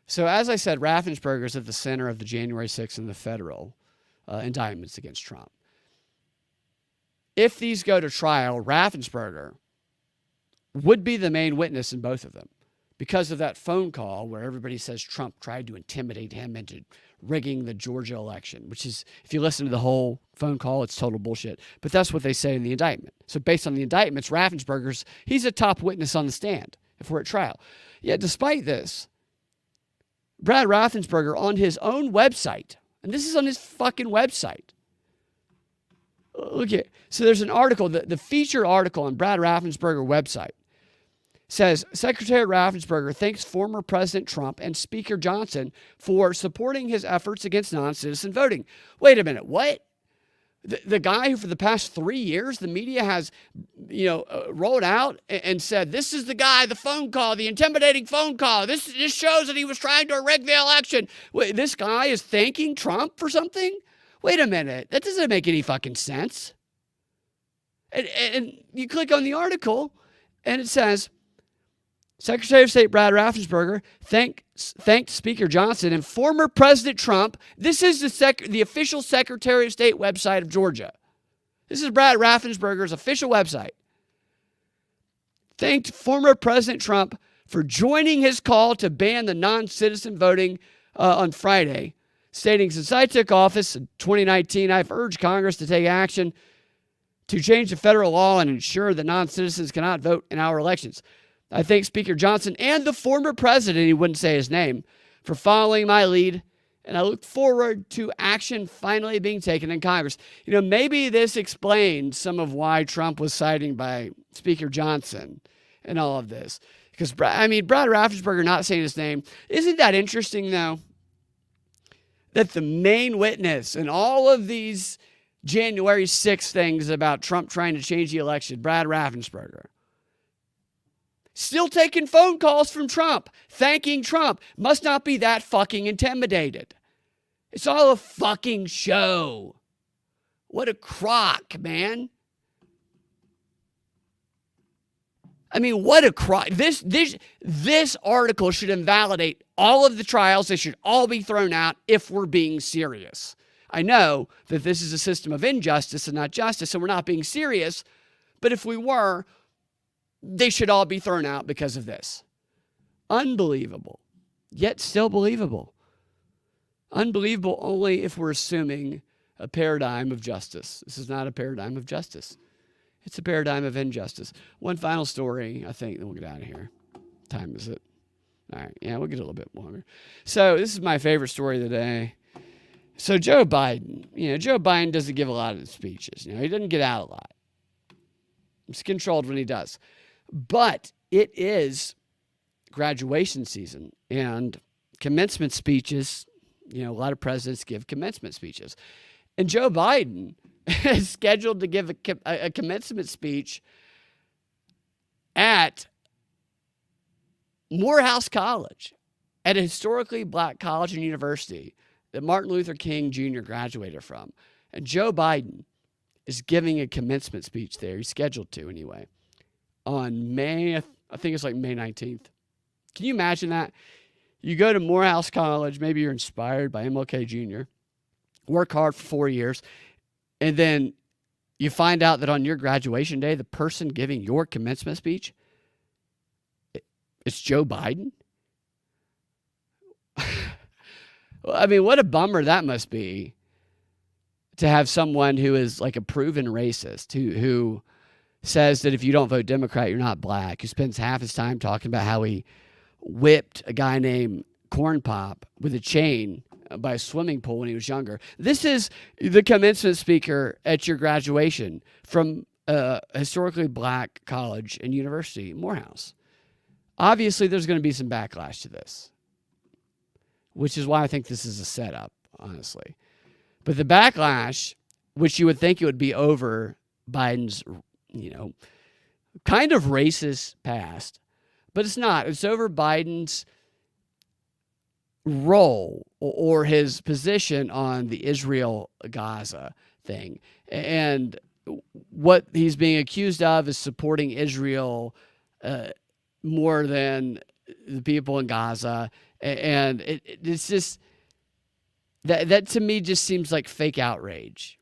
So as I said, Raffensperger is at the center of the January 6th and the federal indictments against Trump. If these go to trial, Raffensperger would be the main witness in both of them because of that phone call where everybody says Trump tried to intimidate him into rigging the Georgia election, which is, if you listen to the whole phone call, it's total bullshit. But that's what they say in the indictment. So based on the indictments, he's a top witness on the stand if we're at trial. Yet despite this, Brad Raffensperger on his own website, and this is on his fucking website. Look at, so there's an article, the feature article on Brad Raffensperger website says, Secretary Raffensperger thanks former President Trump and Speaker Johnson for supporting his efforts against non-citizen voting. Wait a minute, what? The guy who for the past 3 years, the media has, rolled out and said, this is the guy, the phone call, the intimidating phone call. This shows that he was trying to rig the election. Wait, this guy is thanking Trump for something? Wait a minute. That doesn't make any fucking sense. And you click on the article and it says, Secretary of State Brad Raffensperger thanked Speaker Johnson and former President Trump. This is the official Secretary of State website of Georgia. This is Brad Raffensperger's official website. Thanked former President Trump for joining his call to ban the non-citizen voting on Friday, stating, since I took office in 2019, I've urged Congress to take action to change the federal law and ensure that non-citizens cannot vote in our elections. I thank Speaker Johnson and the former president, he wouldn't say his name, for following my lead, and I look forward to action finally being taken in Congress. Maybe this explains some of why Trump was siding by Speaker Johnson and all of this. Because, Brad Raffensperger not saying his name, isn't that interesting, though? That the main witness in all of these January 6th things about Trump trying to change the election, Brad Raffensperger, still taking phone calls from Trump, thanking Trump, must not be that fucking intimidated. It's all a fucking show. What a crock, man. What a crock. This article should invalidate all of the trials. They should all be thrown out if we're being serious. I know that this is a system of injustice and not justice, so we're not being serious. But if we were, they should all be thrown out because of this. Unbelievable, yet still believable. Unbelievable only if we're assuming a paradigm of justice. This is not a paradigm of justice. It's a paradigm of injustice. One final story, I think, then we'll get out of here. What time is it? All right, yeah, we'll get a little bit longer. So this is my favorite story of the day. So Joe Biden, Joe Biden doesn't give a lot of speeches. He doesn't get out a lot. He's controlled when he does. But it is graduation season and commencement speeches. A lot of presidents give commencement speeches. And Joe Biden is scheduled to give a commencement speech at Morehouse College, at a historically black college and university that Martin Luther King Jr. graduated from. And Joe Biden is giving a commencement speech there. He's scheduled to anyway. On May, I think it's like May 19th. Can you imagine that? You go to Morehouse College, maybe you're inspired by MLK Jr., work hard for 4 years, and then you find out that on your graduation day, the person giving your commencement speech, it's Joe Biden? I mean, what a bummer that must be to have someone who is like a proven racist, who says that if you don't vote Democrat, you're not black, who spends half his time talking about how he whipped a guy named Corn Pop with a chain by a swimming pool when he was younger. This is the commencement speaker at your graduation from a historically black college and university, Morehouse. Obviously, there's going to be some backlash to this, which is why I think this is a setup, honestly. But the backlash, which you would think it would be over Biden's, kind of racist past, but it's not. It's over Biden's role or his position on the Israel-Gaza thing. And what he's being accused of is supporting Israel more than the people in Gaza. And it's just, that to me just seems like fake outrage.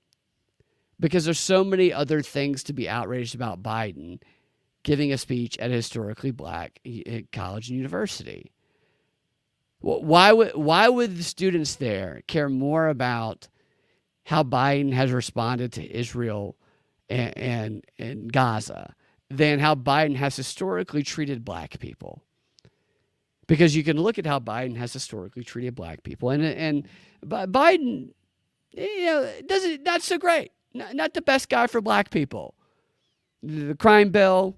Because there's so many other things to be outraged about Biden giving a speech at a historically black college and university. Why would the students there care more about how Biden has responded to Israel and Gaza than how Biden has historically treated black people? Because you can look at how Biden has historically treated black people, and Biden, doesn't, not so great, not the best guy for black people. The crime bill,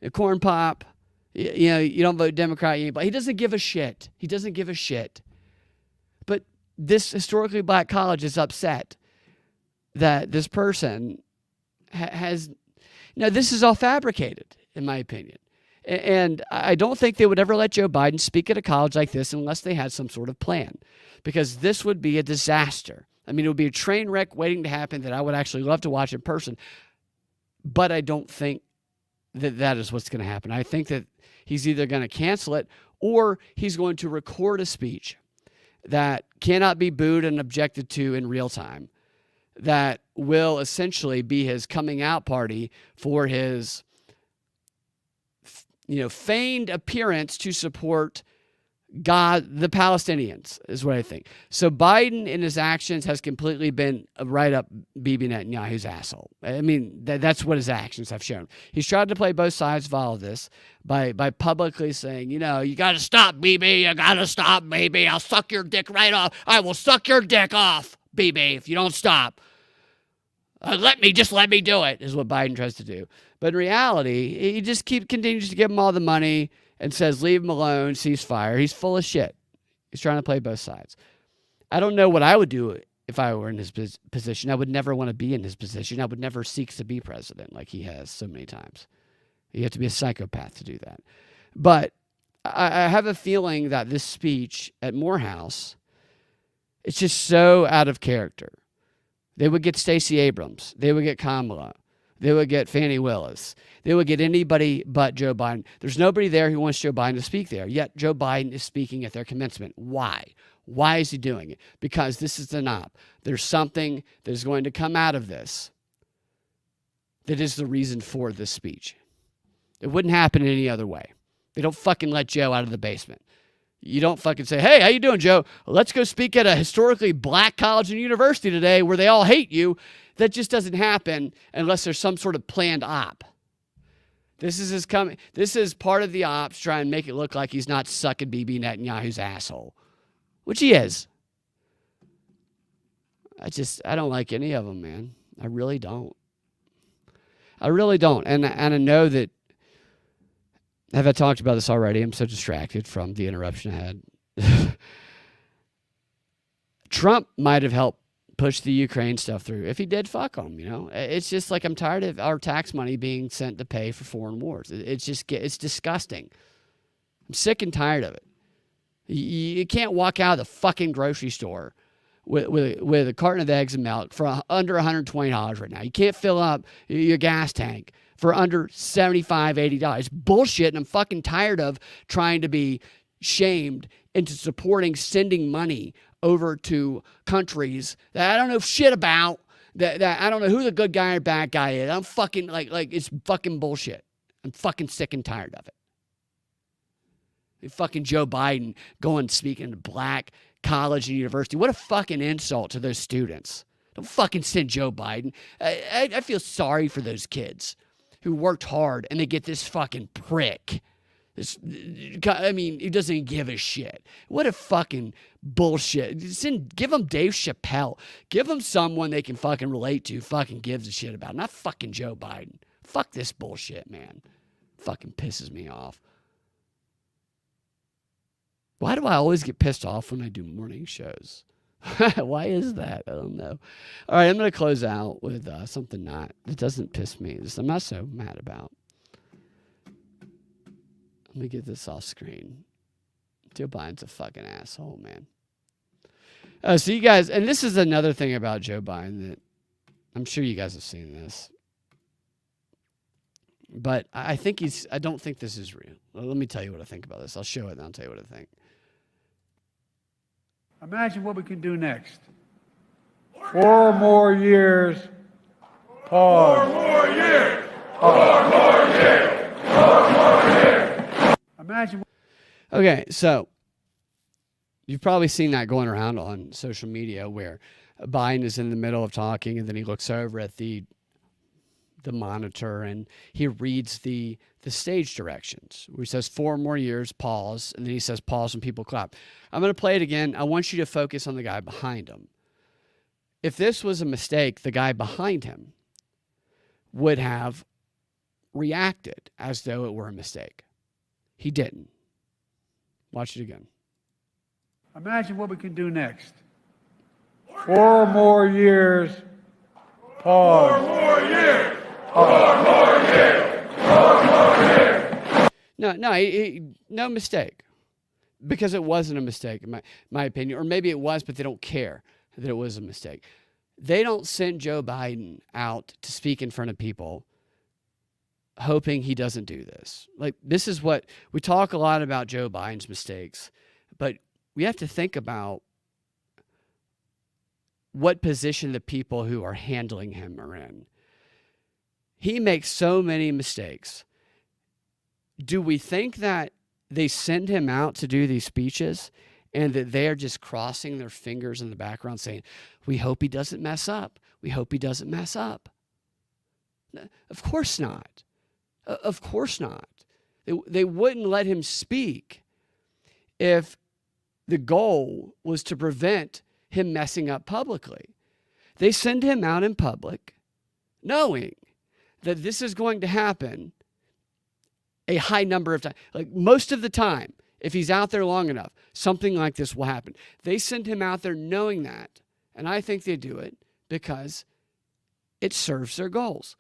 the Corn Pop. You don't vote Democrat, but he doesn't give a shit. He doesn't give a shit. But this historically black college is upset that this person has... Now, this is all fabricated, in my opinion. And I don't think they would ever let Joe Biden speak at a college like this unless they had some sort of plan, because this would be a disaster. I mean, it would be a train wreck waiting to happen that I would actually love to watch in person. But I don't think that is what's going to happen. I think that he's either going to cancel it or he's going to record a speech that cannot be booed and objected to in real time, that will essentially be his coming out party for his feigned appearance to support God, the Palestinians, is what I think. So Biden in his actions has completely been right up Bibi Netanyahu's asshole. I mean, that's what his actions have shown. He's tried to play both sides of all of this by publicly saying, you got to stop, Bibi. You got to stop, Bibi. I'll suck your dick right off. I will suck your dick off, Bibi, if you don't stop. Let me do it, is what Biden tries to do. But in reality, he just continues to give him all the money and says, leave him alone, ceasefire. He's full of shit. He's trying to play both sides. I don't know what I would do if I were in his position. I would never want to be in his position. I would never seek to be president like he has so many times. You have to be a psychopath to do that. But I have a feeling that this speech at Morehouse, it's just so out of character. They would get Stacey Abrams. They would get Kamala. They would get Fani Willis. They would get anybody but Joe Biden. There's nobody there who wants Joe Biden to speak there, yet Joe Biden is speaking at their commencement. Why? Why is he doing it? Because this is the knob. There's something that is going to come out of this that is the reason for this speech. It wouldn't happen any other way. They don't fucking let Joe out of the basement. You don't fucking say, hey, how you doing, Joe? Let's go speak at a historically black college and university today where they all hate you. That just doesn't happen unless there's some sort of planned op. This is part of the ops trying to make it look like he's not sucking Bibi Netanyahu's asshole, which he is. I don't like any of them, man. I really don't. I really don't. And I know that, have I talked about this already? I'm so distracted from the interruption I had. Trump might have helped push the Ukraine stuff through. If he did, fuck him, you know? It's just like I'm tired of our tax money being sent to pay for foreign wars. It's disgusting. I'm sick and tired of it. You can't walk out of the fucking grocery store with a carton of eggs and milk for under $120 right now. You can't fill up your gas tank for under $75, $80. It's bullshit, and I'm fucking tired of trying to be shamed into supporting sending money over to countries that I don't know shit about, that I don't know who the good guy or bad guy is. I'm fucking, like it's fucking bullshit. I'm fucking sick and tired of it. Fucking Joe Biden going speaking to black college and university. What a fucking insult to those students. Don't fucking send Joe Biden. I feel sorry for those kids who worked hard and they get this fucking prick. He doesn't give a shit. What a fucking bullshit. Give them Dave Chappelle. Give them someone they can fucking relate to, fucking gives a shit about. Not fucking Joe Biden. Fuck this bullshit, man. Fucking pisses me off. Why do I always get pissed off when I do morning shows? Why is that? I don't know. All right, I'm going to close out with something that doesn't piss me. I'm not so mad about. Let me get this off screen. Joe Biden's a fucking asshole, man. So you guys, and this is another thing about Joe Biden that I'm sure you guys have seen this. But I don't think this is real. Well, let me tell you what I think about this. I'll show it and I'll tell you what I think. Imagine what we can do next. 4 more years. Pause. 4 more years. 4 more years. 4 more years. Imagine. Okay, so you've probably seen that going around on social media where Biden is in the middle of talking and then he looks over at the monitor and he reads the stage directions where he says 4 more years, pause, and then he says pause and people clap. I'm going to play it again. I want you to focus on the guy behind him. If this was a mistake, the guy behind him would have reacted as though it were a mistake. He didn't. Watch it again. Imagine what we can do next. 4 more years. Pause. 4 more years. 4 more years. 4 more years. No mistake. Because it wasn't a mistake, in my opinion. Or maybe it was, but they don't care that it was a mistake. They don't send Joe Biden out to speak in front of people hoping he doesn't do this. Like, this is what we talk a lot about Joe Biden's mistakes, but we have to think about what position the people who are handling him are in. He makes so many mistakes. Do we think that they send him out to do these speeches and that they are just crossing their fingers in the background saying, we hope he doesn't mess up. We hope he doesn't mess up. Of course not. Of course not. They wouldn't let him speak if the goal was to prevent him messing up publicly. They send him out in public knowing that this is going to happen a high number of times. Like most of the time, if he's out there long enough, something like this will happen. They send him out there knowing that. And I think they do it because it serves their goals.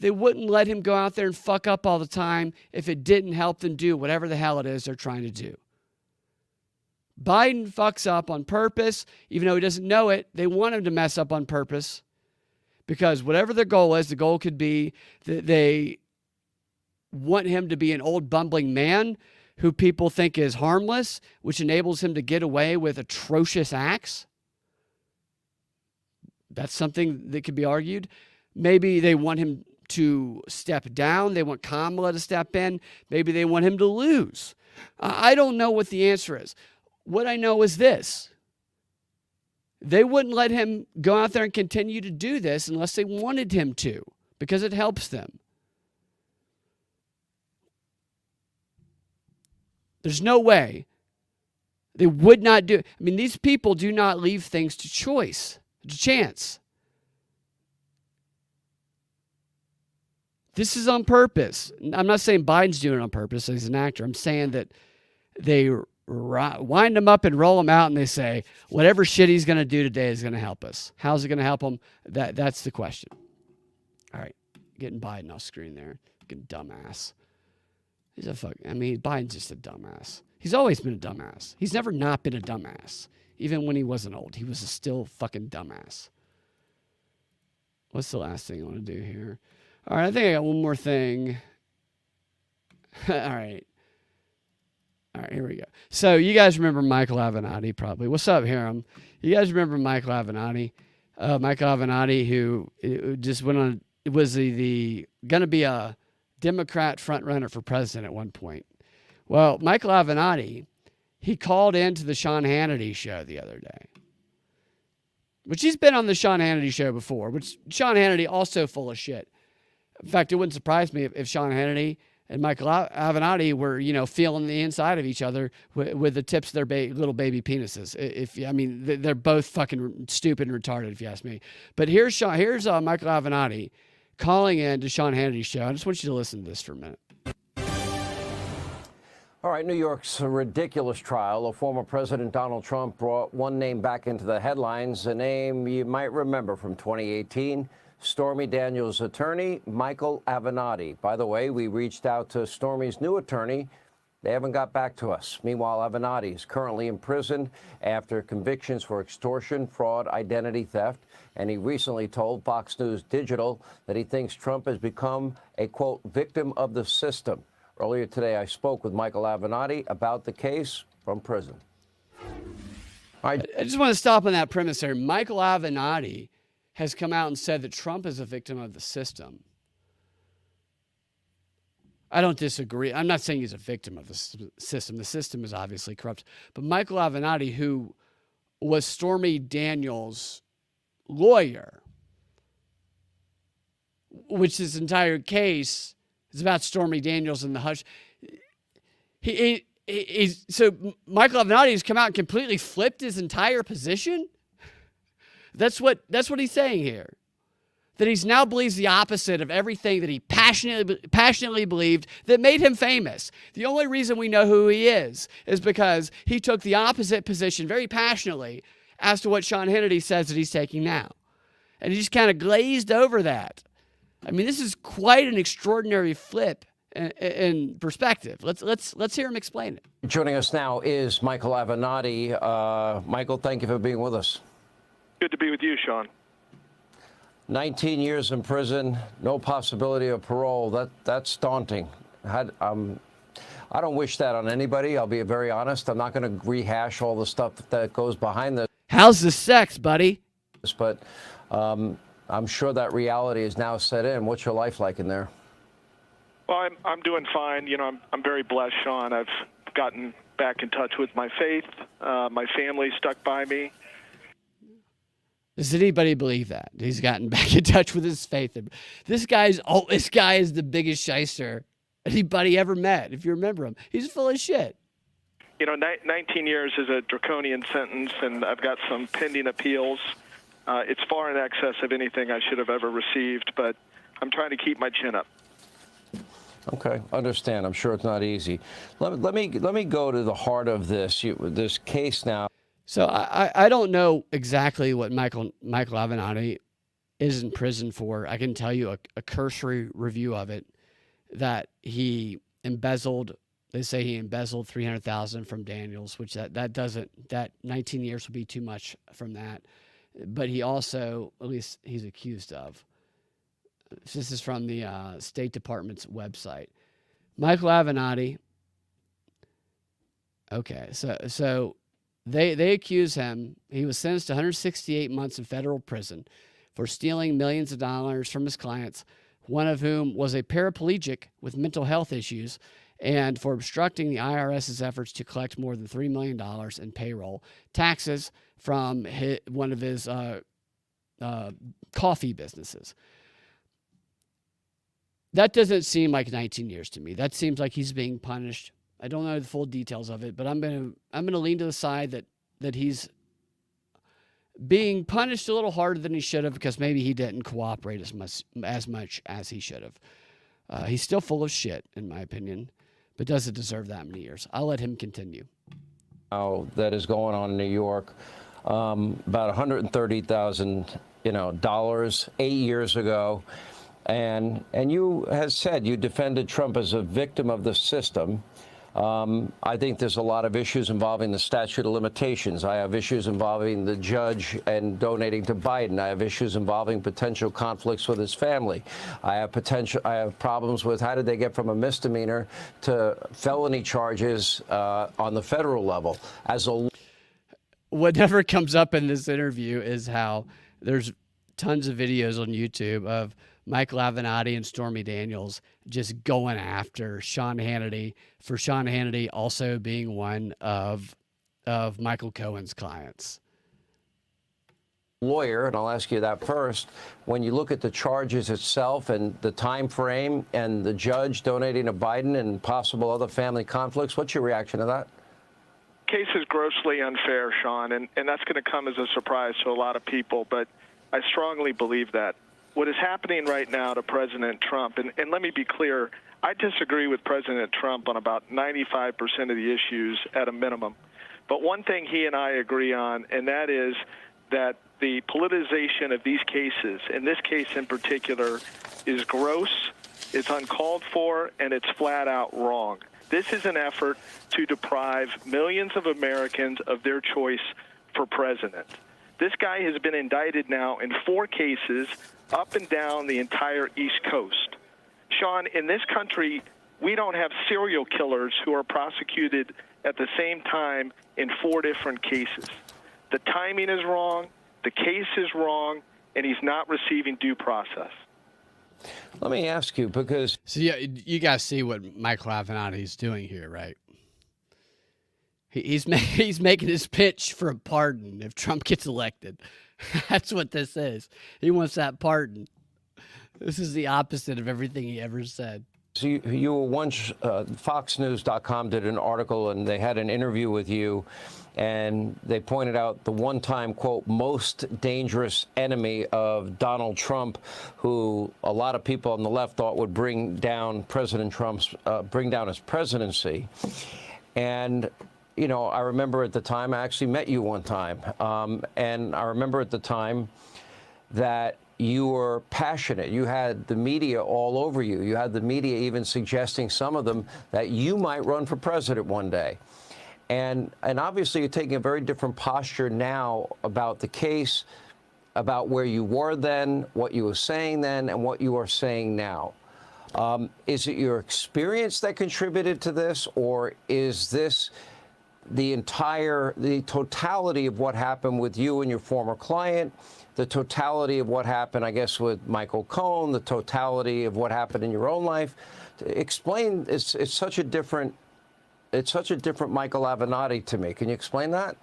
They wouldn't let him go out there and fuck up all the time if it didn't help them do whatever the hell it is they're trying to do. Biden fucks up on purpose, even though he doesn't know it. They want him to mess up on purpose because whatever their goal is, the goal could be that they want him to be an old bumbling man who people think is harmless, which enables him to get away with atrocious acts. That's something that could be argued. Maybe they want him to step down. They want Kamala to step in. Maybe they want him to lose. I don't know what the answer is. What I know is this. They wouldn't let him go out there and continue to do this unless they wanted him to, because it helps them. There's no way they would not do it. I mean, these people do not leave things to choice, to chance. This is on purpose. I'm not saying Biden's doing it on purpose. He's an actor. I'm saying that they wind him up and roll him out, and they say, whatever shit he's going to do today is going to help us. How's it going to help him? That's the question. All right. Getting Biden off screen there. Fucking dumbass. He's a fuck. I mean, Biden's just a dumbass. He's always been a dumbass. He's never not been a dumbass. Even when he wasn't old, he was a still fucking dumbass. What's the last thing I want to do here? All right, I think I got one more thing. All right, here we go. So you guys remember Michael Avenatti probably. What's up, Hiram? You guys remember Michael Avenatti? Michael Avenatti, who just went on, was the going to be a Democrat front runner for president at one point. Well, Michael Avenatti, he called into the Sean Hannity show the other day, which he's been on the Sean Hannity show before, which Sean Hannity also full of shit. In fact, it wouldn't surprise me if Sean Hannity and Michael Avenatti were, feeling the inside of each other with the tips of their little baby penises. They're both fucking stupid and retarded, if you ask me. But here's Michael Avenatti calling in to Sean Hannity's show. I just want you to listen to this for a minute. All right, New York's ridiculous trial of former President Donald Trump brought one name back into the headlines, a name you might remember from 2018, Stormy Daniels' attorney, Michael Avenatti. By the way, we reached out to Stormy's new attorney. They haven't got back to us. Meanwhile, Avenatti is currently in prison after convictions for extortion, fraud, identity theft, and he recently told Fox News Digital that he thinks Trump has become a, quote, victim of the system. Earlier today, I spoke with Michael Avenatti about the case from prison. I just want to stop on that premise there. Michael Avenatti has come out and said that Trump is a victim of the system. I don't disagree. I'm not saying he's a victim of the system. The system is obviously corrupt. But Michael Avenatti, who was Stormy Daniels' lawyer, which this entire case is about Stormy Daniels and the hush. So Michael Avenatti has come out and completely flipped his entire position. That's what he's saying here. That he's now believes the opposite of everything that he passionately believed that made him famous. The only reason we know who he is because he took the opposite position very passionately as to what Sean Hannity says that he's taking now. And he just kind of glazed over that. I mean, this is quite an extraordinary flip in perspective. Let's hear him explain it. Joining us now is Michael Avenatti. Michael, thank you for being with us. Good to be with you, Sean. 19 years in prison, no possibility of parole. That's daunting. I don't wish that on anybody. I'll be very honest. I'm not going to rehash all the stuff that goes behind this. How's the sex, buddy? But I'm sure that reality is now set in. What's your life like in there? Well, I'm doing fine. I'm very blessed, Sean. I've gotten back in touch with my faith. My family stuck by me. Does anybody believe that? He's gotten back in touch with his faith. This guy is the biggest shyster anybody ever met, if you remember him. He's full of shit. 19 years is a draconian sentence, and I've got some pending appeals. It's far in excess of anything I should have ever received, but I'm trying to keep my chin up. Okay, understand. I'm sure it's not easy. Let me go to the heart of this case now. So I don't know exactly what Michael Avenatti is in prison for. I can tell you a cursory review of it, that he embezzled. They say he embezzled $300,000 from Daniels, which that 19 years would be too much from that. But he also, at least he's accused of. This is from the State Department's website. Michael Avenatti. Okay, so they accuse him. He was sentenced to 168 months in federal prison for stealing millions of dollars from his clients one of whom was a paraplegic with mental health issues, and for obstructing the IRS's efforts to collect more than $3 million in payroll taxes from one of his coffee businesses. That doesn't seem like 19 years to me. That seems like he's being punished. I don't know the full details of it, but I'm gonna lean to the side that he's being punished a little harder than he should have, because maybe he didn't cooperate as much as he should have. He's still full of shit, in my opinion, but doesn't deserve that many years. I'll let him continue. That is going on in New York, about $130,000, dollars 8 years ago, and you have said you defended Trump as a victim of the system. I think there's a lot of issues involving the statute of limitations. I have issues involving the judge and donating to Biden. I have issues involving potential conflicts with his family. I have problems with how did they get from a misdemeanor to felony charges on the federal level. Whatever comes up in this interview is how there's tons of videos on YouTube of Michael Avenatti and Stormy Daniels just going after Sean Hannity for Sean Hannity also being one of Michael Cohen's clients. Lawyer, and I'll ask you that first. When you look at the charges itself and the time frame and the judge donating to Biden and possible other family conflicts, what's your reaction to that? Case is grossly unfair, Sean, and that's going to come as a surprise to a lot of people, but I strongly believe that. What is happening right now to President Trump, and let me be clear, I disagree with President Trump on about 95% of the issues at a minimum. But one thing he and I agree on, and that is that the politicization of these cases, in this case in particular, is gross, it's uncalled for, and it's flat out wrong. This is an effort to deprive millions of Americans of their choice for president. This guy has been indicted now in 4 cases up and down the entire East Coast. Sean, in this country, we don't have serial killers who are prosecuted at the same time in 4 different cases. The timing is wrong, the case is wrong, and he's not receiving due process. Let me ask you, because... So yeah, you guys see what Michael Avenatti is doing here, right? He's making his pitch for a pardon if Trump gets elected. That's what this is. He wants that pardon. This is the opposite of everything he ever said. So you were once, FoxNews.com did an article, and they had an interview with you, and they pointed out the one-time, quote, most dangerous enemy of Donald Trump, who a lot of people on the left thought would bring down President Trump's, bring down his presidency. And I remember at the time, I actually met you one time, and I remember at the time that you were passionate. You had the media all over you. You had the media even suggesting, some of them, that you might run for president one day. And obviously you're taking a very different posture now about the case, about where you were then, what you were saying then, and what you are saying now. Is it your experience that contributed to this, or is this the totality of what happened with you and your former client, the totality of what happened, I guess, with Michael Cohen, the totality of what happened in your own life? Explain. It's such a different Michael Avenatti to me. Can you explain that?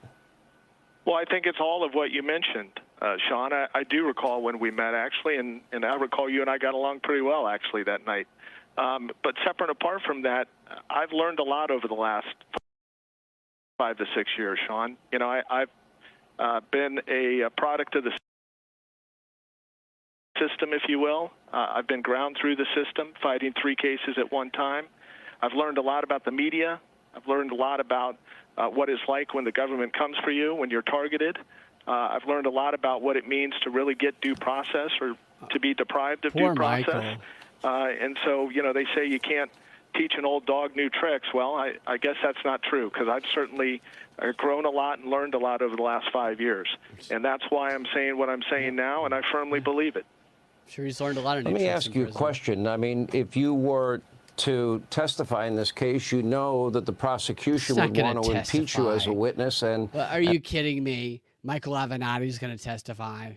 Well, I think it's all of what you mentioned, Sean. I do recall when we met, actually, and I recall you and I got along pretty well, actually, that night. But separate and apart from that, I've learned a lot over the last 5 to 6 years, Sean. I've been a product of the system, if you will. I've been ground through the system, fighting 3 cases at one time. I've learned a lot about the media. I've learned a lot about what it's like when the government comes for you, when you're targeted. I've learned a lot about what it means to really get due process or to be deprived of due process. And so, they say you can't teach an old dog new tricks. Well, I guess that's not true, because I've certainly grown a lot and learned a lot over the last 5 years. And that's why I'm saying what I'm saying now, and I firmly believe it. Sure, he's learned a lot of new tricks. Let me ask you a question. I mean, if you were to testify in this case, you know that the prosecution would want to impeach you as a witness. And are you kidding me? Michael Avenatti's going to testify.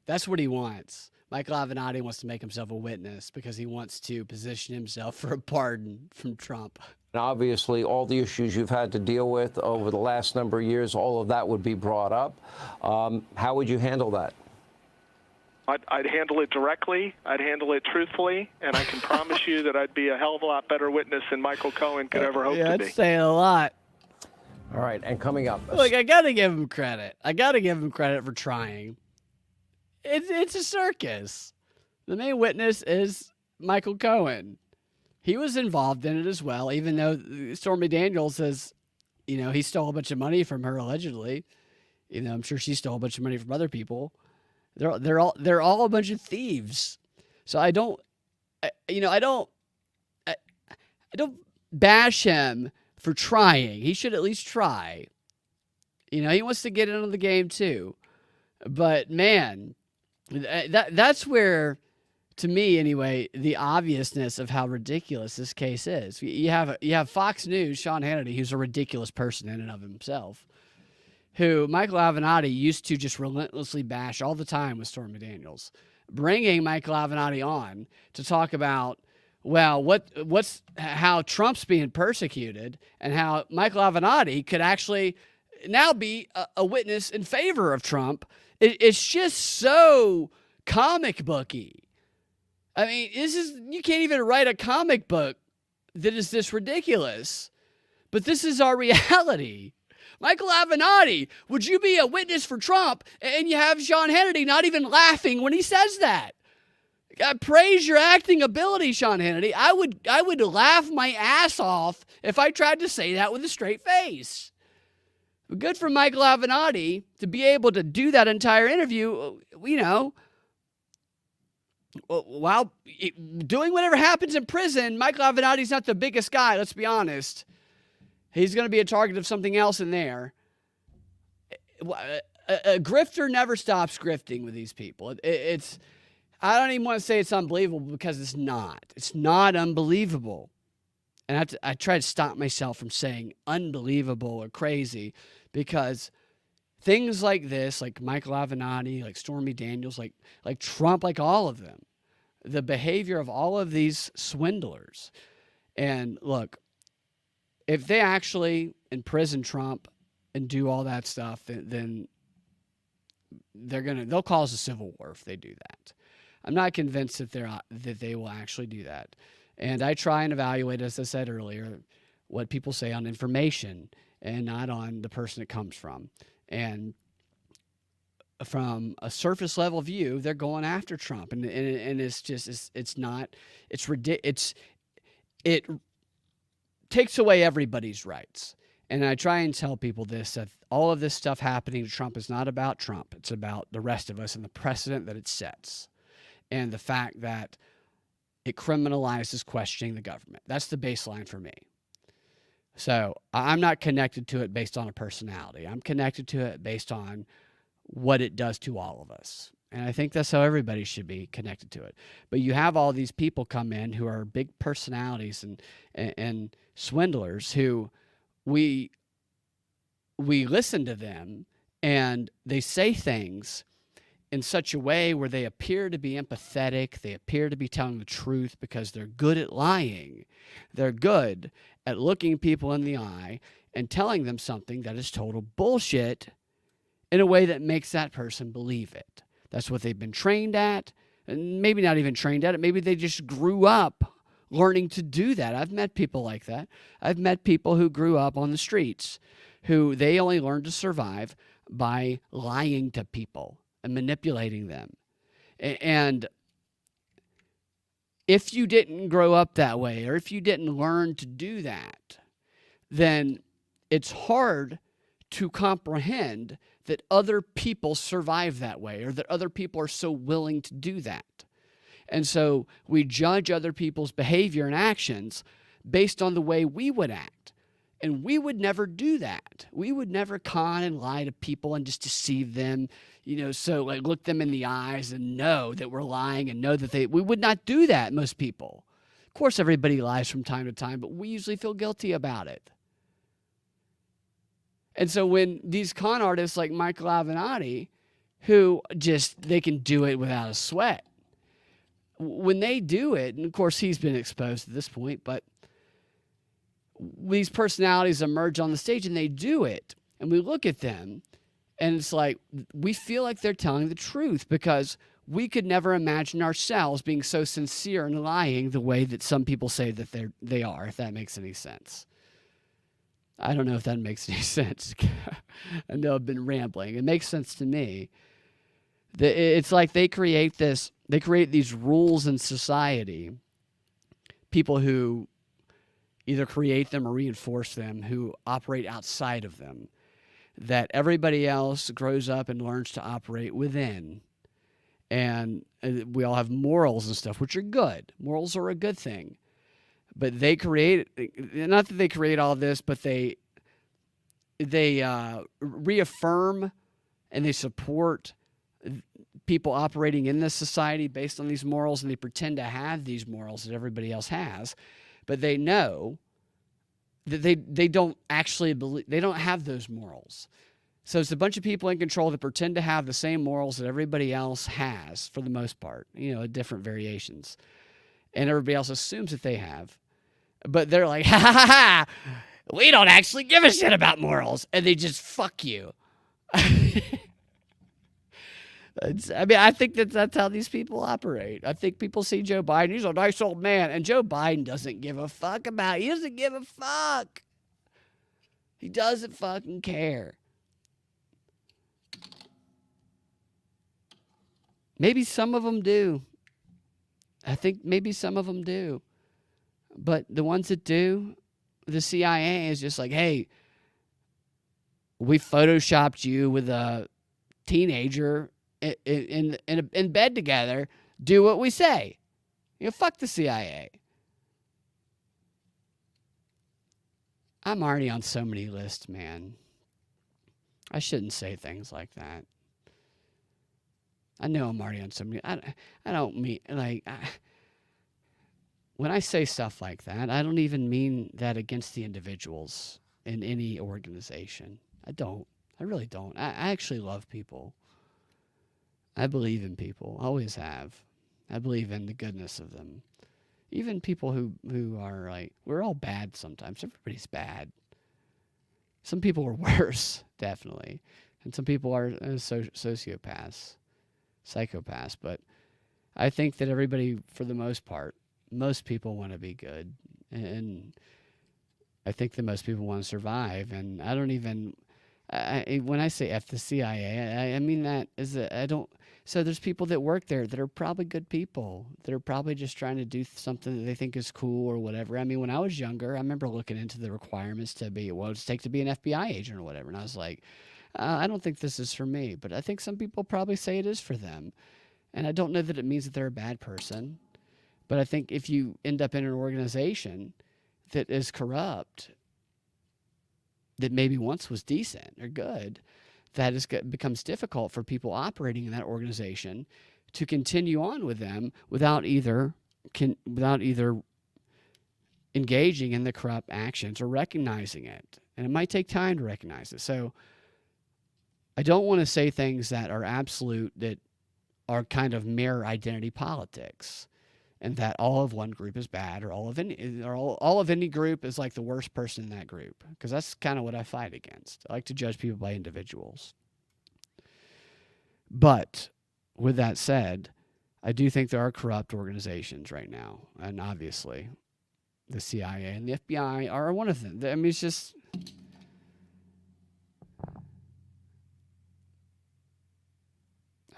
That's what he wants. Michael Avenatti wants to make himself a witness because he wants to position himself for a pardon from Trump. And obviously, all the issues you've had to deal with over the last number of years, all of that would be brought up. How would you handle that? I'd handle it directly. I'd handle it truthfully, and I can promise you that I'd be a hell of a lot better witness than Michael Cohen could ever hope to be. That's saying a lot. All right, and coming up. Look, I got to give him credit. I got to give him credit for trying. It's a circus. The main witness is Michael Cohen. He was involved in it as well, even though Stormy Daniels says, he stole a bunch of money from her allegedly. I'm sure she stole a bunch of money from other people. They're all a bunch of thieves. So I don't bash him for trying. He should at least try. He wants to get into the game too. But man, that's where, to me anyway, the obviousness of how ridiculous this case is. You have Fox News, Sean Hannity, who's a ridiculous person in and of himself, who Michael Avenatti used to just relentlessly bash all the time with Stormy Daniels, bringing Michael Avenatti on to talk about, how Trump's being persecuted and how Michael Avenatti could actually now be a witness in favor of Trump. It's just so comic booky. I mean, you can't even write a comic book that is this ridiculous, but this is our reality. Michael Avenatti, would you be a witness for Trump? And you have Sean Hannity not even laughing when he says that. I praise your acting ability, Sean Hannity. I would laugh my ass off if I tried to say that with a straight face. But good for Michael Avenatti to be able to do that entire interview, while doing whatever happens in prison. Michael Avenatti's not the biggest guy, let's be honest. He's going to be a target of something else in there. A grifter never stops grifting with these people. I don't even want to say it's unbelievable because it's not. It's not unbelievable. And I try to stop myself from saying unbelievable or crazy because things like this, like Michael Avenatti, like Stormy Daniels, like Trump, like all of them, the behavior of all of these swindlers. And look, if they actually imprison Trump and do all that stuff, then they'll cause a civil war if they do that. I'm not convinced that they will actually do that. And I try and evaluate, as I said earlier, what people say on information and not on the person it comes from. And from a surface level view, they're going after Trump, and it's just it takes away everybody's rights. And I try and tell people this, that all of this stuff happening to Trump is not about Trump. It's about the rest of us and the precedent that it sets. And the fact that it criminalizes questioning the government. That's the baseline for me. So I'm not connected to it based on a personality. I'm connected to it based on what it does to all of us. And I think that's how everybody should be connected to it. But you have all these people come in who are big personalities and swindlers who we listen to them and they say things in such a way where they appear to be empathetic, they appear to be telling the truth because they're good at lying. They're good at looking people in the eye and telling them something that is total bullshit in a way that makes that person believe it. That's what they've been trained at, and maybe not even trained at it. Maybe they just grew up learning to do that. I've met people like that. I've met people who grew up on the streets, who they only learned to survive by lying to people and manipulating them. And if you didn't grow up that way, or if you didn't learn to do that, then it's hard to comprehend that other people survive that way, or that other people are so willing to do that. And so we judge other people's behavior and actions based on the way we would act. And we would never do that. We would never con and lie to people and just deceive them, so like look them in the eyes and know that we're lying and know that we would not do that, most people. Of course, everybody lies from time to time, but we usually feel guilty about it. And so when these con artists like Michael Avenatti, who just, they can do it without a sweat. When they do it, and of course he's been exposed at this point, but these personalities emerge on the stage and they do it, and we look at them and it's like we feel like they're telling the truth, because we could never imagine ourselves being so sincere and lying the way that some people say that they are, if that makes any sense. I don't know if that makes any sense. I know I've been rambling. It makes sense to me. It's like they create these rules in society, people who either create them or reinforce them, who operate outside of them, that everybody else grows up and learns to operate within. And we all have morals and stuff, which are good. Morals are a good thing. But they create, not that they create all this, but they reaffirm and they support people operating in this society based on these morals, and they pretend to have these morals that everybody else has, but they know that they don't actually believe, they don't have those morals. So it's a bunch of people in control that pretend to have the same morals that everybody else has, for the most part, different variations. And everybody else assumes that they have. But they're like, ha ha ha ha, we don't actually give a shit about morals. And they just fuck you. I think that's how these people operate. I think people see Joe Biden, he's a nice old man. And Joe Biden doesn't give a fuck he doesn't give a fuck. He doesn't fucking care. Maybe some of them do. I think maybe some of them do. But the ones that do, the CIA is just like, hey, we photoshopped you with a teenager in bed together. Do what we say. Fuck the CIA. I'm already on so many lists, man. I shouldn't say things like that. I know I'm already on so many. I don't mean, like, when I say stuff like that, I don't even mean that against the individuals in any organization. I don't. I really don't. I actually love people. I believe in people. Always have. I believe in the goodness of them. Even people who are like, we're all bad sometimes. Everybody's bad. Some people are worse, definitely. And some people are sociopaths, psychopaths. But I think that everybody, for the most part, most people want to be good. And I think that most people want to survive. And I don't even, when I say F the CIA, I mean that is I don't. So there's people that work there that are probably good people. They're probably just trying to do something that they think is cool or whatever. I mean, when I was younger, I remember looking into the requirements to be, what does it take to be an FBI agent or whatever. And I was like, I don't think this is for me. But I think some people probably say it is for them. And I don't know that it means that they're a bad person. But I think if you end up in an organization that is corrupt, that maybe once was decent or good, that becomes difficult for people operating in that organization to continue on with them without either engaging in the corrupt actions or recognizing it. And it might take time to recognize it. So I don't want to say things that are absolute, that are kind of mere identity politics, and that all of one group is bad, or all of any group is like the worst person in that group, because that's kind of what I fight against. I like to judge people by individuals. But with that said, I do think there are corrupt organizations right now, and obviously the CIA and the FBI are one of them. I mean, it's just,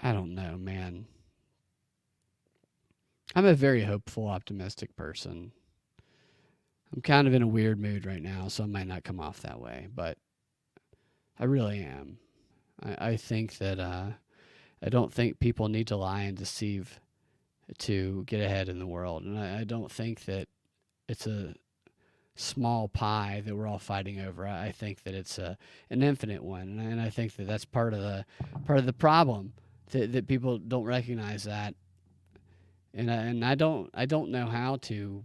I don't know, man. I'm a very hopeful, optimistic person. I'm kind of in a weird mood right now, so it might not come off that way, but I really am. I think that I don't think people need to lie and deceive to get ahead in the world. And I don't think that it's a small pie that we're all fighting over. I think that it's an infinite one, and I think that that's part of the problem, that people don't recognize that. And I don't know how to.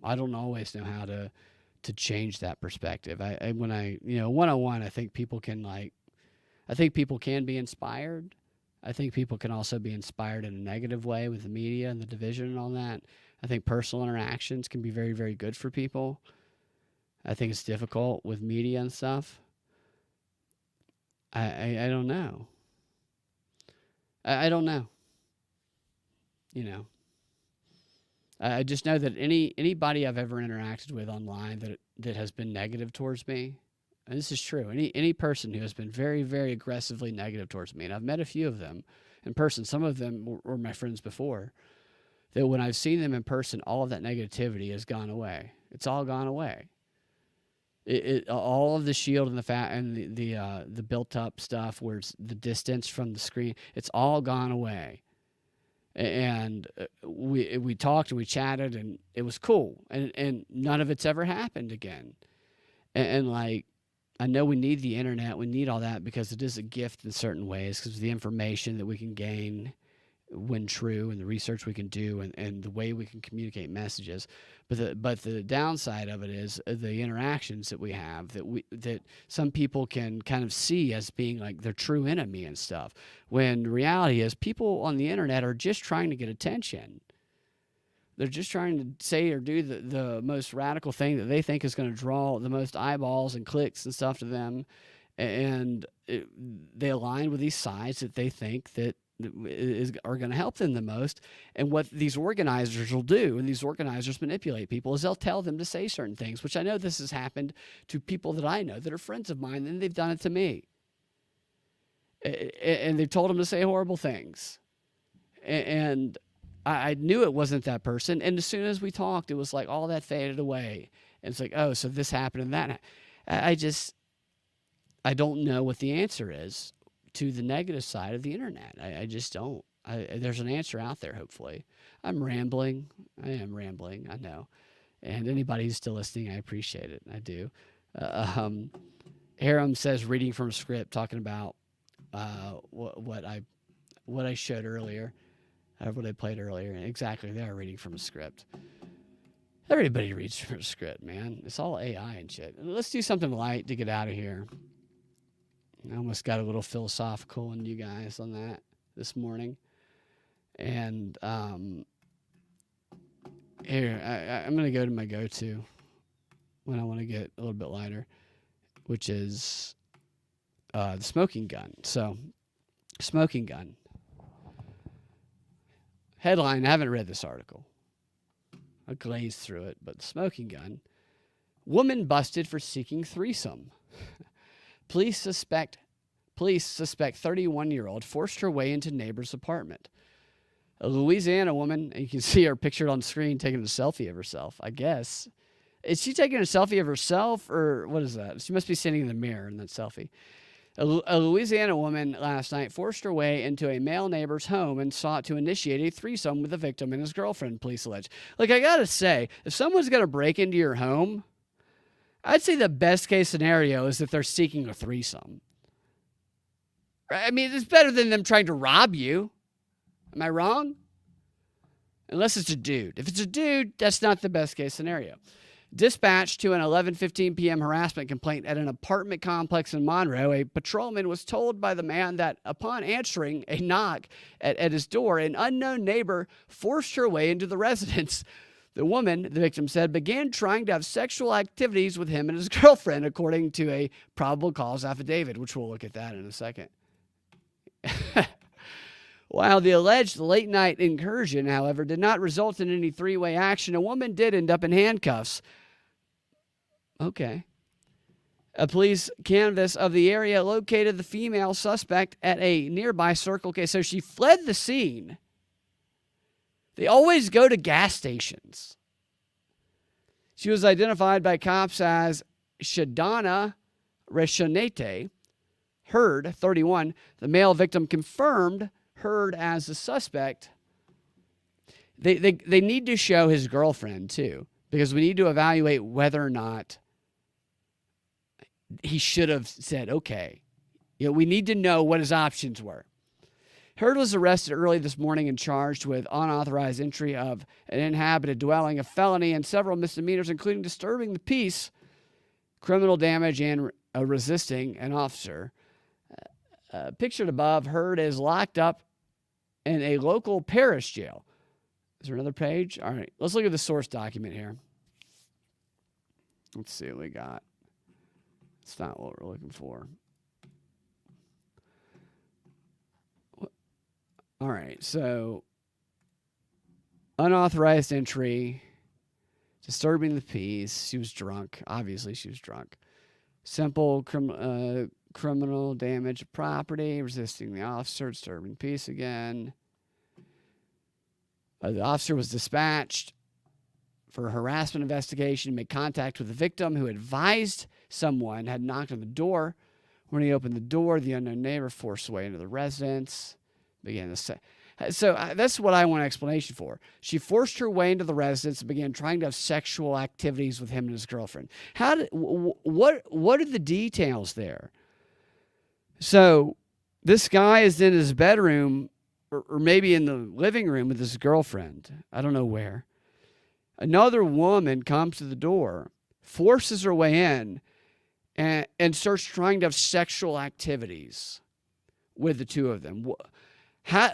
I don't always know how to change that perspective. When I 101, I think people can, like, I think people can be inspired. I think people can also be inspired in a negative way with the media and the division and all that. I think personal interactions can be very, very good for people. I think it's difficult with media and stuff. I don't know. I don't know. You know. I just know that anybody I've ever interacted with online that has been negative towards me, and this is true, any person who has been very, very aggressively negative towards me, and I've met a few of them in person, some of them were my friends before, that when I've seen them in person, all of that negativity has gone away. It's all gone away. All of the shield and the fat and the built up stuff, where it's the distance from the screen, it's all gone away. And we talked and we chatted and it was cool, and none of it's ever happened again. And like, I know we need the internet, we need all that because it is a gift in certain ways, because of the information that we can gain when true, and the research we can do, and the way we can communicate messages. But the downside of it is the interactions that we have, that some people can kind of see as being like their true enemy and stuff, when the reality is people on the internet are just trying to get attention. They're just trying to say or do the most radical thing that they think is going to draw the most eyeballs and clicks and stuff to them, and they align with these sides that they think that are going to help them the most. And what these organizers will do, and these organizers manipulate people, is they'll tell them to say certain things, which I know this has happened to people that I know that are friends of mine, and they've done it to me. And they've told them to say horrible things. And I knew it wasn't that person. And as soon as we talked, it was like all that faded away. And it's like, oh, so this happened and that. I don't know what the answer is to the negative side of the internet. I just don't. There's an answer out there, hopefully. I'm rambling. I am rambling, I know. And anybody who's still listening, I appreciate it. I do. Aram says, reading from a script, talking about what I showed earlier, what I played earlier. Exactly, they are reading from a script. Everybody reads from a script, man. It's all AI and shit. Let's do something light to get out of here. I almost got a little philosophical on you guys on that this morning. And here, I'm going to go to my go-to when I want to get a little bit lighter, which is the smoking gun. So, smoking gun. Headline, I haven't read this article. I glazed through it, but smoking gun. Woman busted for seeking threesome. Police suspect 31-year-old forced her way into neighbor's apartment. A Louisiana woman, and you can see her pictured on screen taking a selfie of herself, I guess. Is she taking a selfie of herself, or what is that? She must be standing in the mirror in that selfie. A Louisiana woman last night forced her way into a male neighbor's home and sought to initiate a threesome with the victim and his girlfriend, police allege. Like, I gotta say, if someone's gonna break into your home, I'd say the best case scenario is that they're seeking a threesome. I mean, it's better than them trying to rob you. Am I wrong? Unless it's a dude. If it's a dude, that's not the best case scenario. Dispatched to an 11:15 p.m. harassment complaint at an apartment complex in Monroe, a patrolman was told by the man that upon answering a knock at his door, an unknown neighbor forced her way into the residence. The woman, the victim said, began trying to have sexual activities with him and his girlfriend, according to a probable cause affidavit, which we'll look at that in a second. While the alleged late-night incursion, however, did not result in any three-way action, a woman did end up in handcuffs. Okay. A police canvass of the area located the female suspect at a nearby Circle K. So she fled the scene. They always go to gas stations. She was identified by cops as Shadana Reshonete, Heard, 31. The male victim confirmed Heard as the suspect. They need to show his girlfriend, too, because we need to evaluate whether or not he should have said, okay. You know, we need to know what his options were. Heard was arrested early this morning and charged with unauthorized entry of an inhabited dwelling, a felony, and several misdemeanors, including disturbing the peace, criminal damage, and resisting an officer. Pictured above, Heard is locked up in a local parish jail. Is there another page? All right, let's look at the source document here. Let's see what we got. It's not what we're looking for. All right, so unauthorized entry, disturbing the peace. She was drunk. Obviously, she was drunk. Simple criminal damage of property, resisting the officer, disturbing peace again. The officer was dispatched for a harassment investigation, made contact with the victim who advised someone had knocked on the door. When he opened the door, the unknown neighbor forced way into the residence. Began to say, so that's what I want an explanation for. She forced her way into the residence and began trying to have sexual activities with him and his girlfriend. What are the details there? So this guy is in his bedroom or maybe in the living room with his girlfriend. I don't know where. Another woman comes to the door, forces her way in, and starts trying to have sexual activities with the two of them.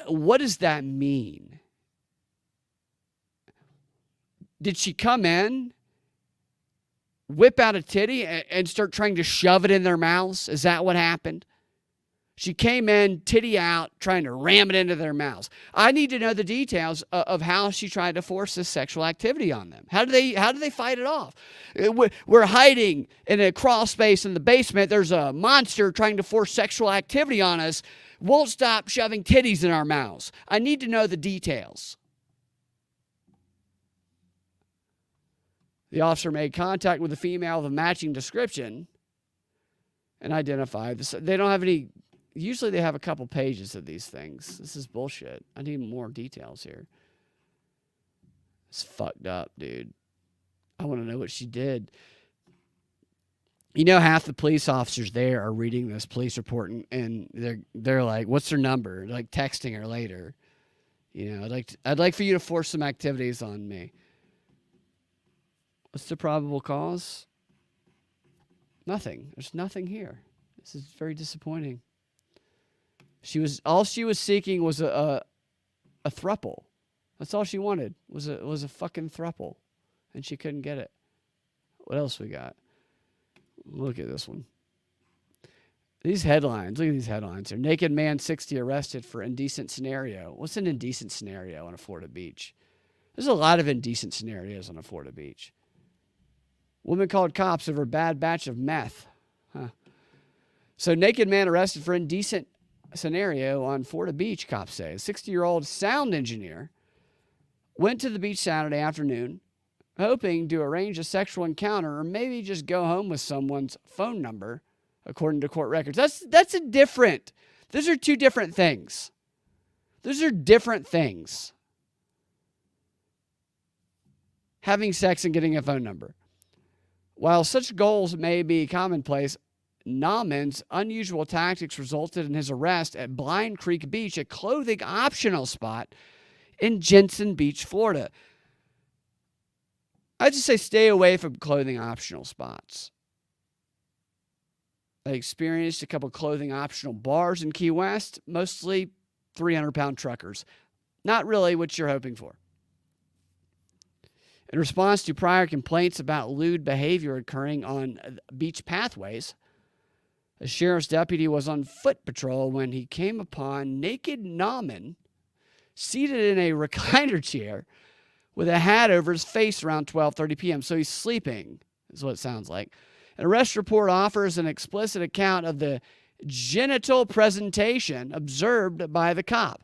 What does that mean? Did she come in, whip out a titty, and start trying to shove it in their mouths? Is that what happened? She came in, titty out, trying to ram it into their mouths. I need to know the details of how she tried to force this sexual activity on them. How do they fight it off? We're hiding in a crawl space in the basement. There's a monster trying to force sexual activity on us. Won't stop shoving titties in our mouths. I need to know the details. The officer made contact with a female of a matching description and identified this. They don't have any. Usually they have a couple pages of these things. This is bullshit. I need more details here. It's fucked up, dude. I want to know what she did. You know, half the police officers there are reading this police report and they're like, "What's her number?" Like texting her later. You know, I'd like for you to force some activities on me. What's the probable cause? Nothing. There's nothing here. This is very disappointing. All she was seeking was a throuple. That's all she wanted was a fucking throuple, and she couldn't get it. What else we got? Look at this one. These headlines. Look at these headlines here. Naked man 60 arrested for indecent scenario. What's an indecent scenario on a Florida beach? There's a lot of indecent scenarios on a Florida beach. Woman called cops over bad batch of meth. Huh. So naked man arrested for indecent scenario on Florida Beach, cops say. A 60-year-old sound engineer went to the beach Saturday afternoon hoping to arrange a sexual encounter or maybe just go home with someone's phone number, according to court records. Those are two different things. Those are different things. Having sex and getting a phone number. While such goals may be commonplace, Nauman's unusual tactics resulted in his arrest at Blind Creek Beach, a clothing optional spot in Jensen Beach, Florida. I just say stay away from clothing optional spots. I experienced a couple clothing optional bars in Key West, mostly 300-pound truckers. Not really what you're hoping for. In response to prior complaints about lewd behavior occurring on beach pathways, a sheriff's deputy was on foot patrol when he came upon naked Nauman seated in a recliner chair with a hat over his face around 12:30 p.m. So he's sleeping, is what it sounds like. An arrest report offers an explicit account of the genital presentation observed by the cop.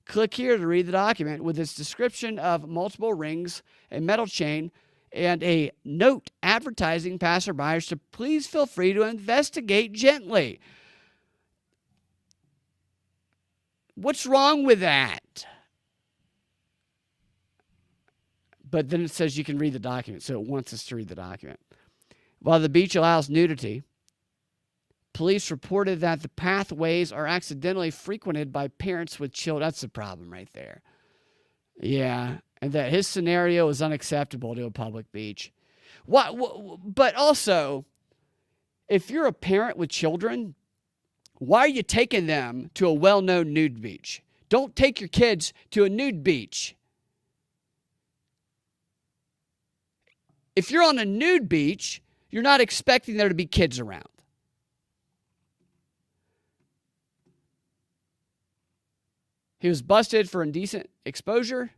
Click here to read the document with its description of multiple rings, a metal chain, and a note advertising passerbyers to please feel free to investigate gently. What's wrong with that? But then it says you can read the document, so it wants us to read the document. While the beach allows nudity, police reported that the pathways are accidentally frequented by parents with children. That's the problem right there. Yeah, and that his scenario is unacceptable to a public beach. But also, if you're a parent with children Why are you taking them to a well-known nude beach? Don't take your kids to a nude beach. If you're on a nude beach, you're not expecting there to be kids around. He was busted for indecent exposure.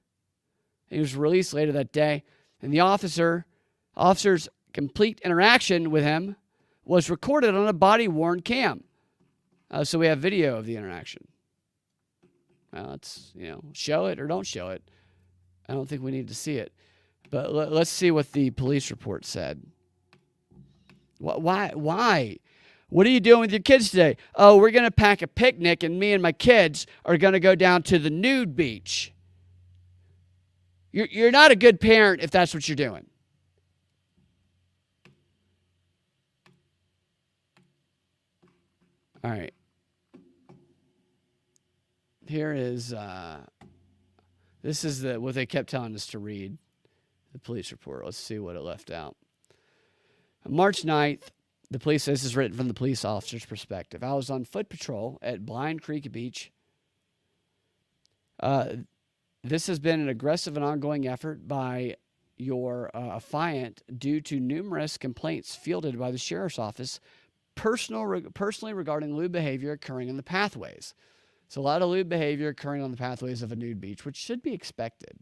He was released later that day. And the officer's complete interaction with him was recorded on a body-worn cam. So we have video of the interaction. Well, let's, show it or don't show it. I don't think we need to see it. But let's see what the police report said. Why? What are you doing with your kids today? Oh, we're going to pack a picnic and me and my kids are going to go down to the nude beach. You're not a good parent if that's what you're doing. All right. Here is, this is what they kept telling us to read, the police report. Let's see what it left out. On March 9th, the police says this is written from the police officer's perspective. I was on foot patrol at Blind Creek Beach. This has been an aggressive and ongoing effort by your affiant due to numerous complaints fielded by the sheriff's office personally regarding lewd behavior occurring in the pathways. So a lot of lewd behavior occurring on the pathways of a nude beach, which should be expected.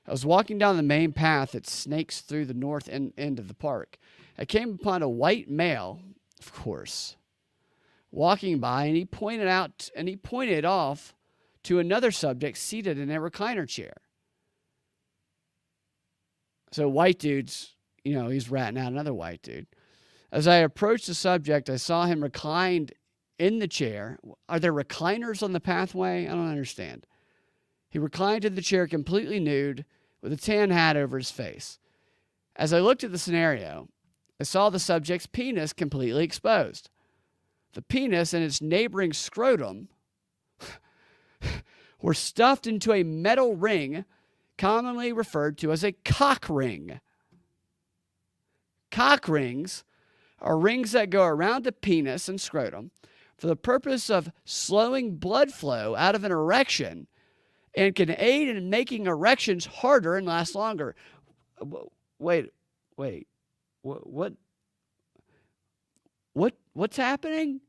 I was walking down the main path that snakes through the north end of the park. I came upon a white male, of course, walking by, and he pointed off to another subject seated in a recliner chair. So white dude's, he's ratting out another white dude. As I approached the subject, I saw him reclined in the chair. Are there recliners on the pathway? I don't understand. He reclined in the chair completely nude with a tan hat over his face. As I looked at the scenario, I saw the subject's penis completely exposed. The penis and its neighboring scrotum were stuffed into a metal ring commonly referred to as a cock ring. Cock rings are rings that go around the penis and scrotum for the purpose of slowing blood flow out of an erection and can aid in making erections harder and last longer. Wait. What's happening?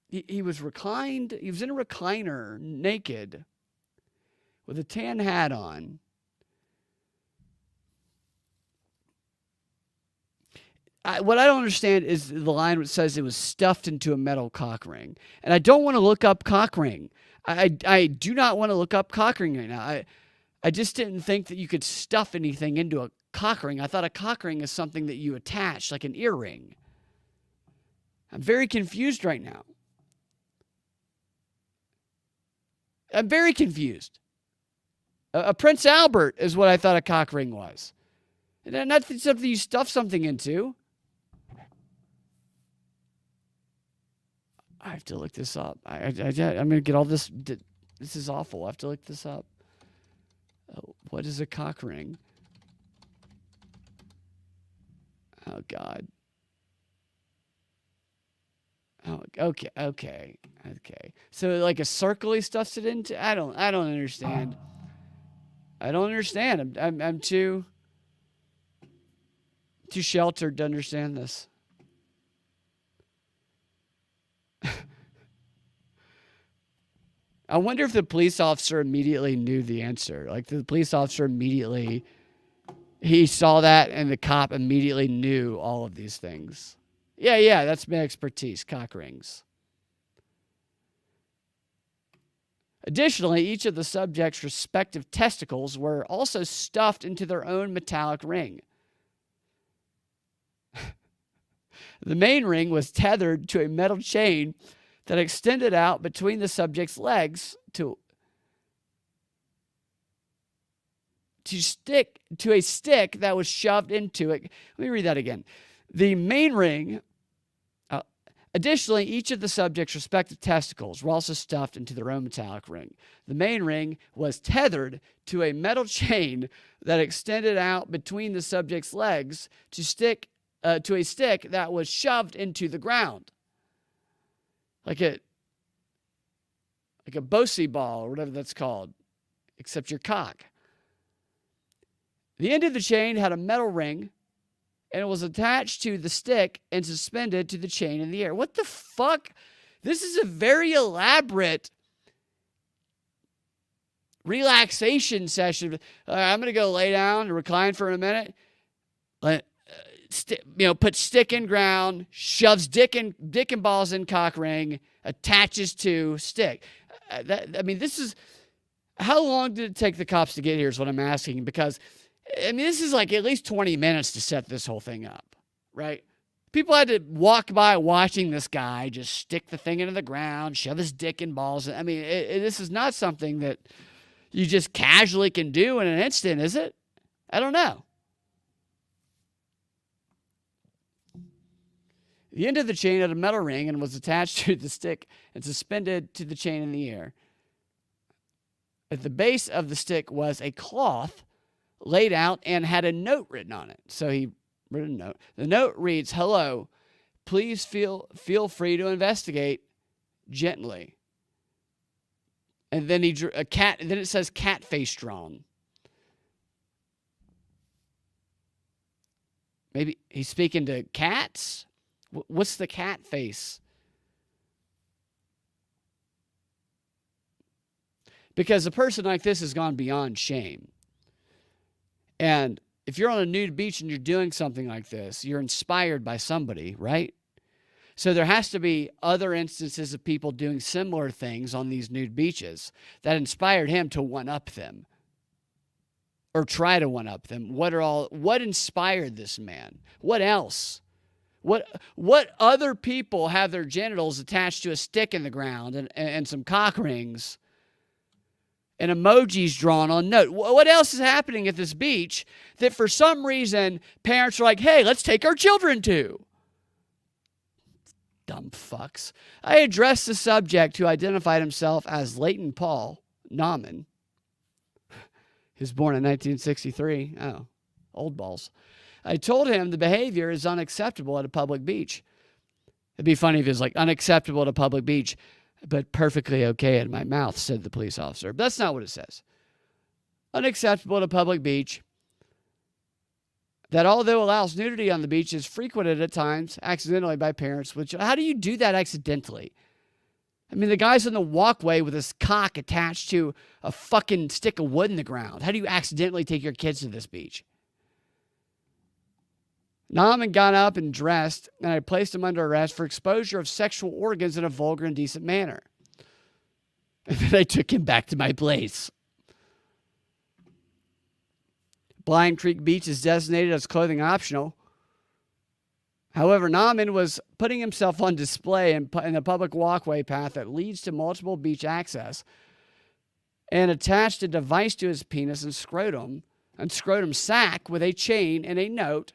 He was reclined. He was in a recliner, naked, with a tan hat on. What I don't understand is the line that says it was stuffed into a metal cock ring. And I don't want to look up cock ring. I do not want to look up cock ring right now. I just didn't think that you could stuff anything into a cock ring. I thought a cock ring is something that you attach, like an earring. I'm very confused right now. I'm very confused. A Prince Albert is what I thought a cock ring was. And not something you stuff something into. I have to look this up. I'm going to get all this. This is awful. I have to look this up. What is a cock ring? Oh, God. Oh, okay. So like a circle he stuffs it into? I don't understand. I don't understand. I'm too sheltered to understand this. I wonder if the police officer immediately knew the answer. Like the police officer he saw that and the cop immediately knew all of these things. Yeah, that's my expertise, cock rings. Additionally, each of the subject's respective testicles were also stuffed into their own metallic ring. The main ring was tethered to a metal chain that extended out between the subject's legs to stick to a stick that was shoved into it. Let me read that again. The main ring, additionally, each of the subject's respective testicles were also stuffed into their own metallic ring. The main ring was tethered to a metal chain that extended out between the subject's legs to stick to a stick that was shoved into the ground, like a Bocey ball or whatever that's called, except your cock. The end of the chain had a metal ring, and it was attached to the stick and suspended to the chain in the air. What the fuck? This is a very elaborate relaxation session. I'm going to go lay down and recline for a minute. Put stick in ground, shoves dick and balls in cock ring, attaches to stick. This is, how long did it take the cops to get here is what I'm asking, because this is like at least 20 minutes to set this whole thing up, right? People had to walk by watching this guy just stick the thing into the ground, shove his dick and balls. This is not something that you just casually can do in an instant, is it? I don't know. The end of the chain had a metal ring and was attached to the stick and suspended to the chain in the air. At the base of the stick was a cloth laid out and had a note written on it. So he wrote a note. The note reads, "Hello, please feel free to investigate gently." And then he drew a cat, and then it says cat face drawn. Maybe he's speaking to cats? What's the cat face? Because a person like this has gone beyond shame. And if you're on a nude beach and you're doing something like this, you're inspired by somebody, right? So there has to be other instances of people doing similar things on these nude beaches that inspired him to one-up them or try to one-up them. What inspired this man? What else? What other people have their genitals attached to a stick in the ground and some cock rings and emojis drawn on note? What else is happening at this beach that for some reason parents are like, hey, let's take our children to? Dumb fucks. I addressed the subject, who identified himself as Leighton Paul Nauman. He was born in 1963. Oh, old balls. I told him the behavior is unacceptable at a public beach. It'd be funny if it was like unacceptable at a public beach, but perfectly okay in my mouth, said the police officer. But that's not what it says. Unacceptable at a public beach. That although allows nudity on the beach is frequented at times accidentally by parents. How do you do that accidentally? The guy's on the walkway with his cock attached to a fucking stick of wood in the ground. How do you accidentally take your kids to this beach? Nauman got up and dressed, and I placed him under arrest for exposure of sexual organs in a vulgar and indecent manner. And then I took him back to my place. Blind Creek Beach is designated as clothing optional. However, Nauman was putting himself on display in the public walkway path that leads to multiple beach access and attached a device to his penis and scrotum sac with a chain and a note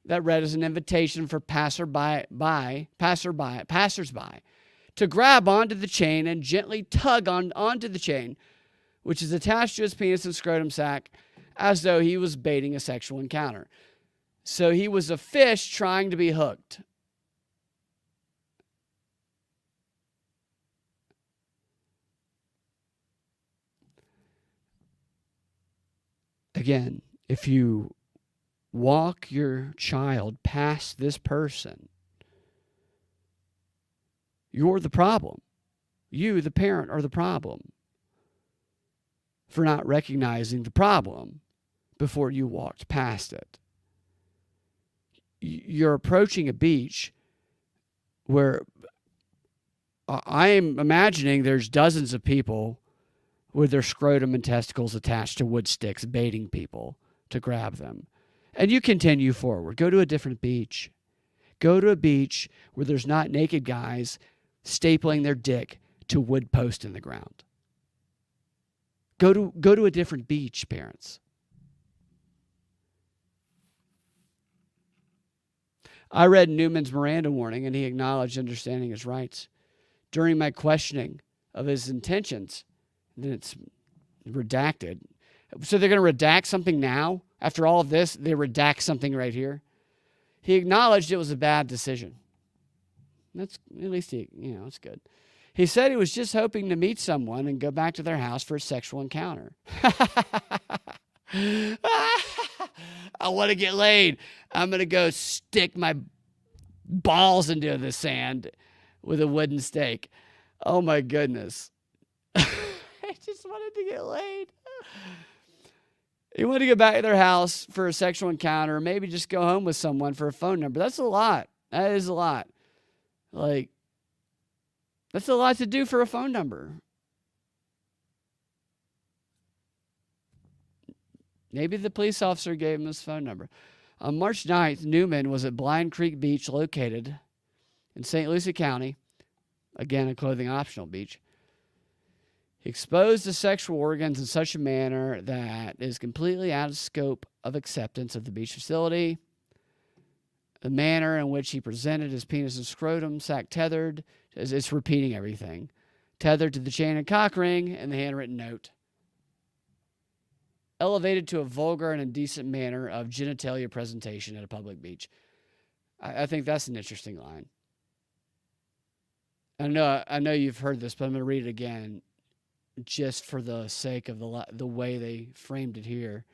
that read as an invitation for passersby to grab onto the chain and gently tug onto the chain, which is attached to his penis and scrotum sac, as though he was baiting a sexual encounter. So he was a fish trying to be hooked. Again, if you walk your child past this person, you're the problem. You, the parent, are the problem for not recognizing the problem before you walked past it. You're approaching a beach where I'm imagining there's dozens of people with their scrotum and testicles attached to wood sticks baiting people to grab them. And you continue forward. Go to a different beach. Go to a beach where there's not naked guys stapling their dick to wood post in the ground. Go to a different beach, parents. I read Newman's Miranda warning, and he acknowledged understanding his rights. During my questioning of his intentions, then it's redacted. So they're going to redact something now? After all of this, they redact something right here? He acknowledged it was a bad decision. That's at least it's good. He said he was just hoping to meet someone and go back to their house for a sexual encounter. I want to get laid. I'm going to go stick my balls into the sand with a wooden stake. Oh my goodness. I just wanted to get laid. He wanted to go back to their house for a sexual encounter, or maybe just go home with someone for a phone number. That's a lot. That is a lot. Like, that's a lot to do for a phone number. Maybe the police officer gave him his phone number. On March 9th, Newman was at Blind Creek Beach, located in St. Lucie County. Again, a clothing optional beach. He exposed the sexual organs in such a manner that is completely out of scope of acceptance of the beach facility. The manner in which he presented his penis and scrotum sack tethered, it's repeating everything, tethered to the chain and cock ring and the handwritten note. Elevated to a vulgar and indecent manner of genitalia presentation at a public beach. I think that's an interesting line. I know you've heard this, but I'm going to read it again just for the sake of the way they framed it here.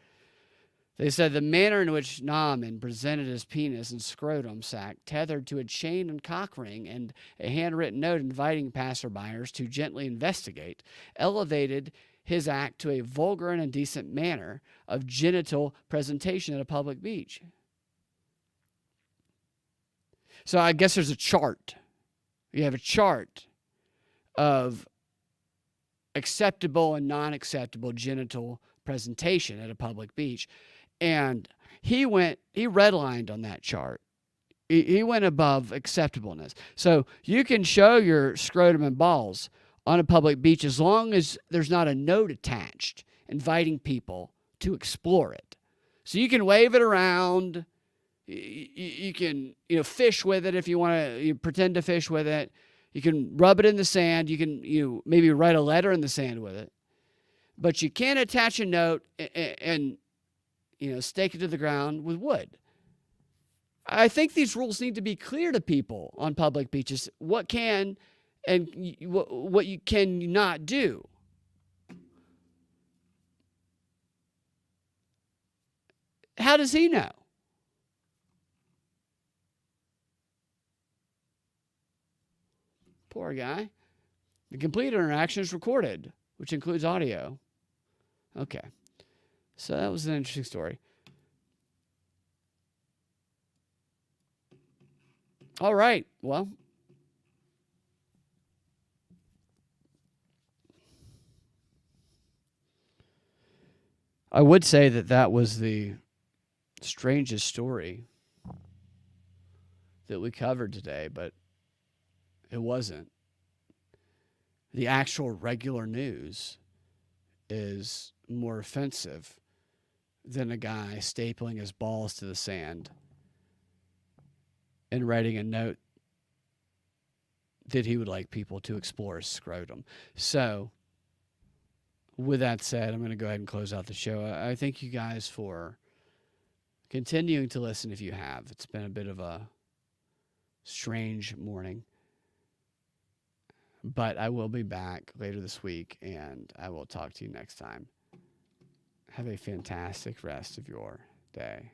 They said the manner in which Nauman presented his penis and scrotum sack tethered to a chain and cock ring and a handwritten note inviting passerbyers to gently investigate elevated his act to a vulgar and indecent manner of genital presentation at a public beach. So I guess there's a chart. You have a chart of acceptable and non-acceptable genital presentation at a public beach. And he redlined on that chart. He went above acceptableness. So you can show your scrotum and balls on a public beach as long as there's not a note attached inviting people to explore it. So you can wave it around. You can fish with it if you want to pretend to fish with it. You can rub it in the sand. You can maybe write a letter in the sand with it. But you can't attach a note and stake it to the ground with wood. I think these rules need to be clear to people on public beaches. What can and what you can not do. How does he know? Poor guy. The complete interaction is recorded, which includes audio. Okay. So that was an interesting story. All right. Well, I would say that was the strangest story that we covered today, but it wasn't. The actual regular news is more offensive than a guy stapling his balls to the sand and writing a note that he would like people to explore his scrotum. So, with that said, I'm going to go ahead and close out the show. I thank you guys for continuing to listen if you have. It's been a bit of a strange morning. But I will be back later this week, and I will talk to you next time. Have a fantastic rest of your day.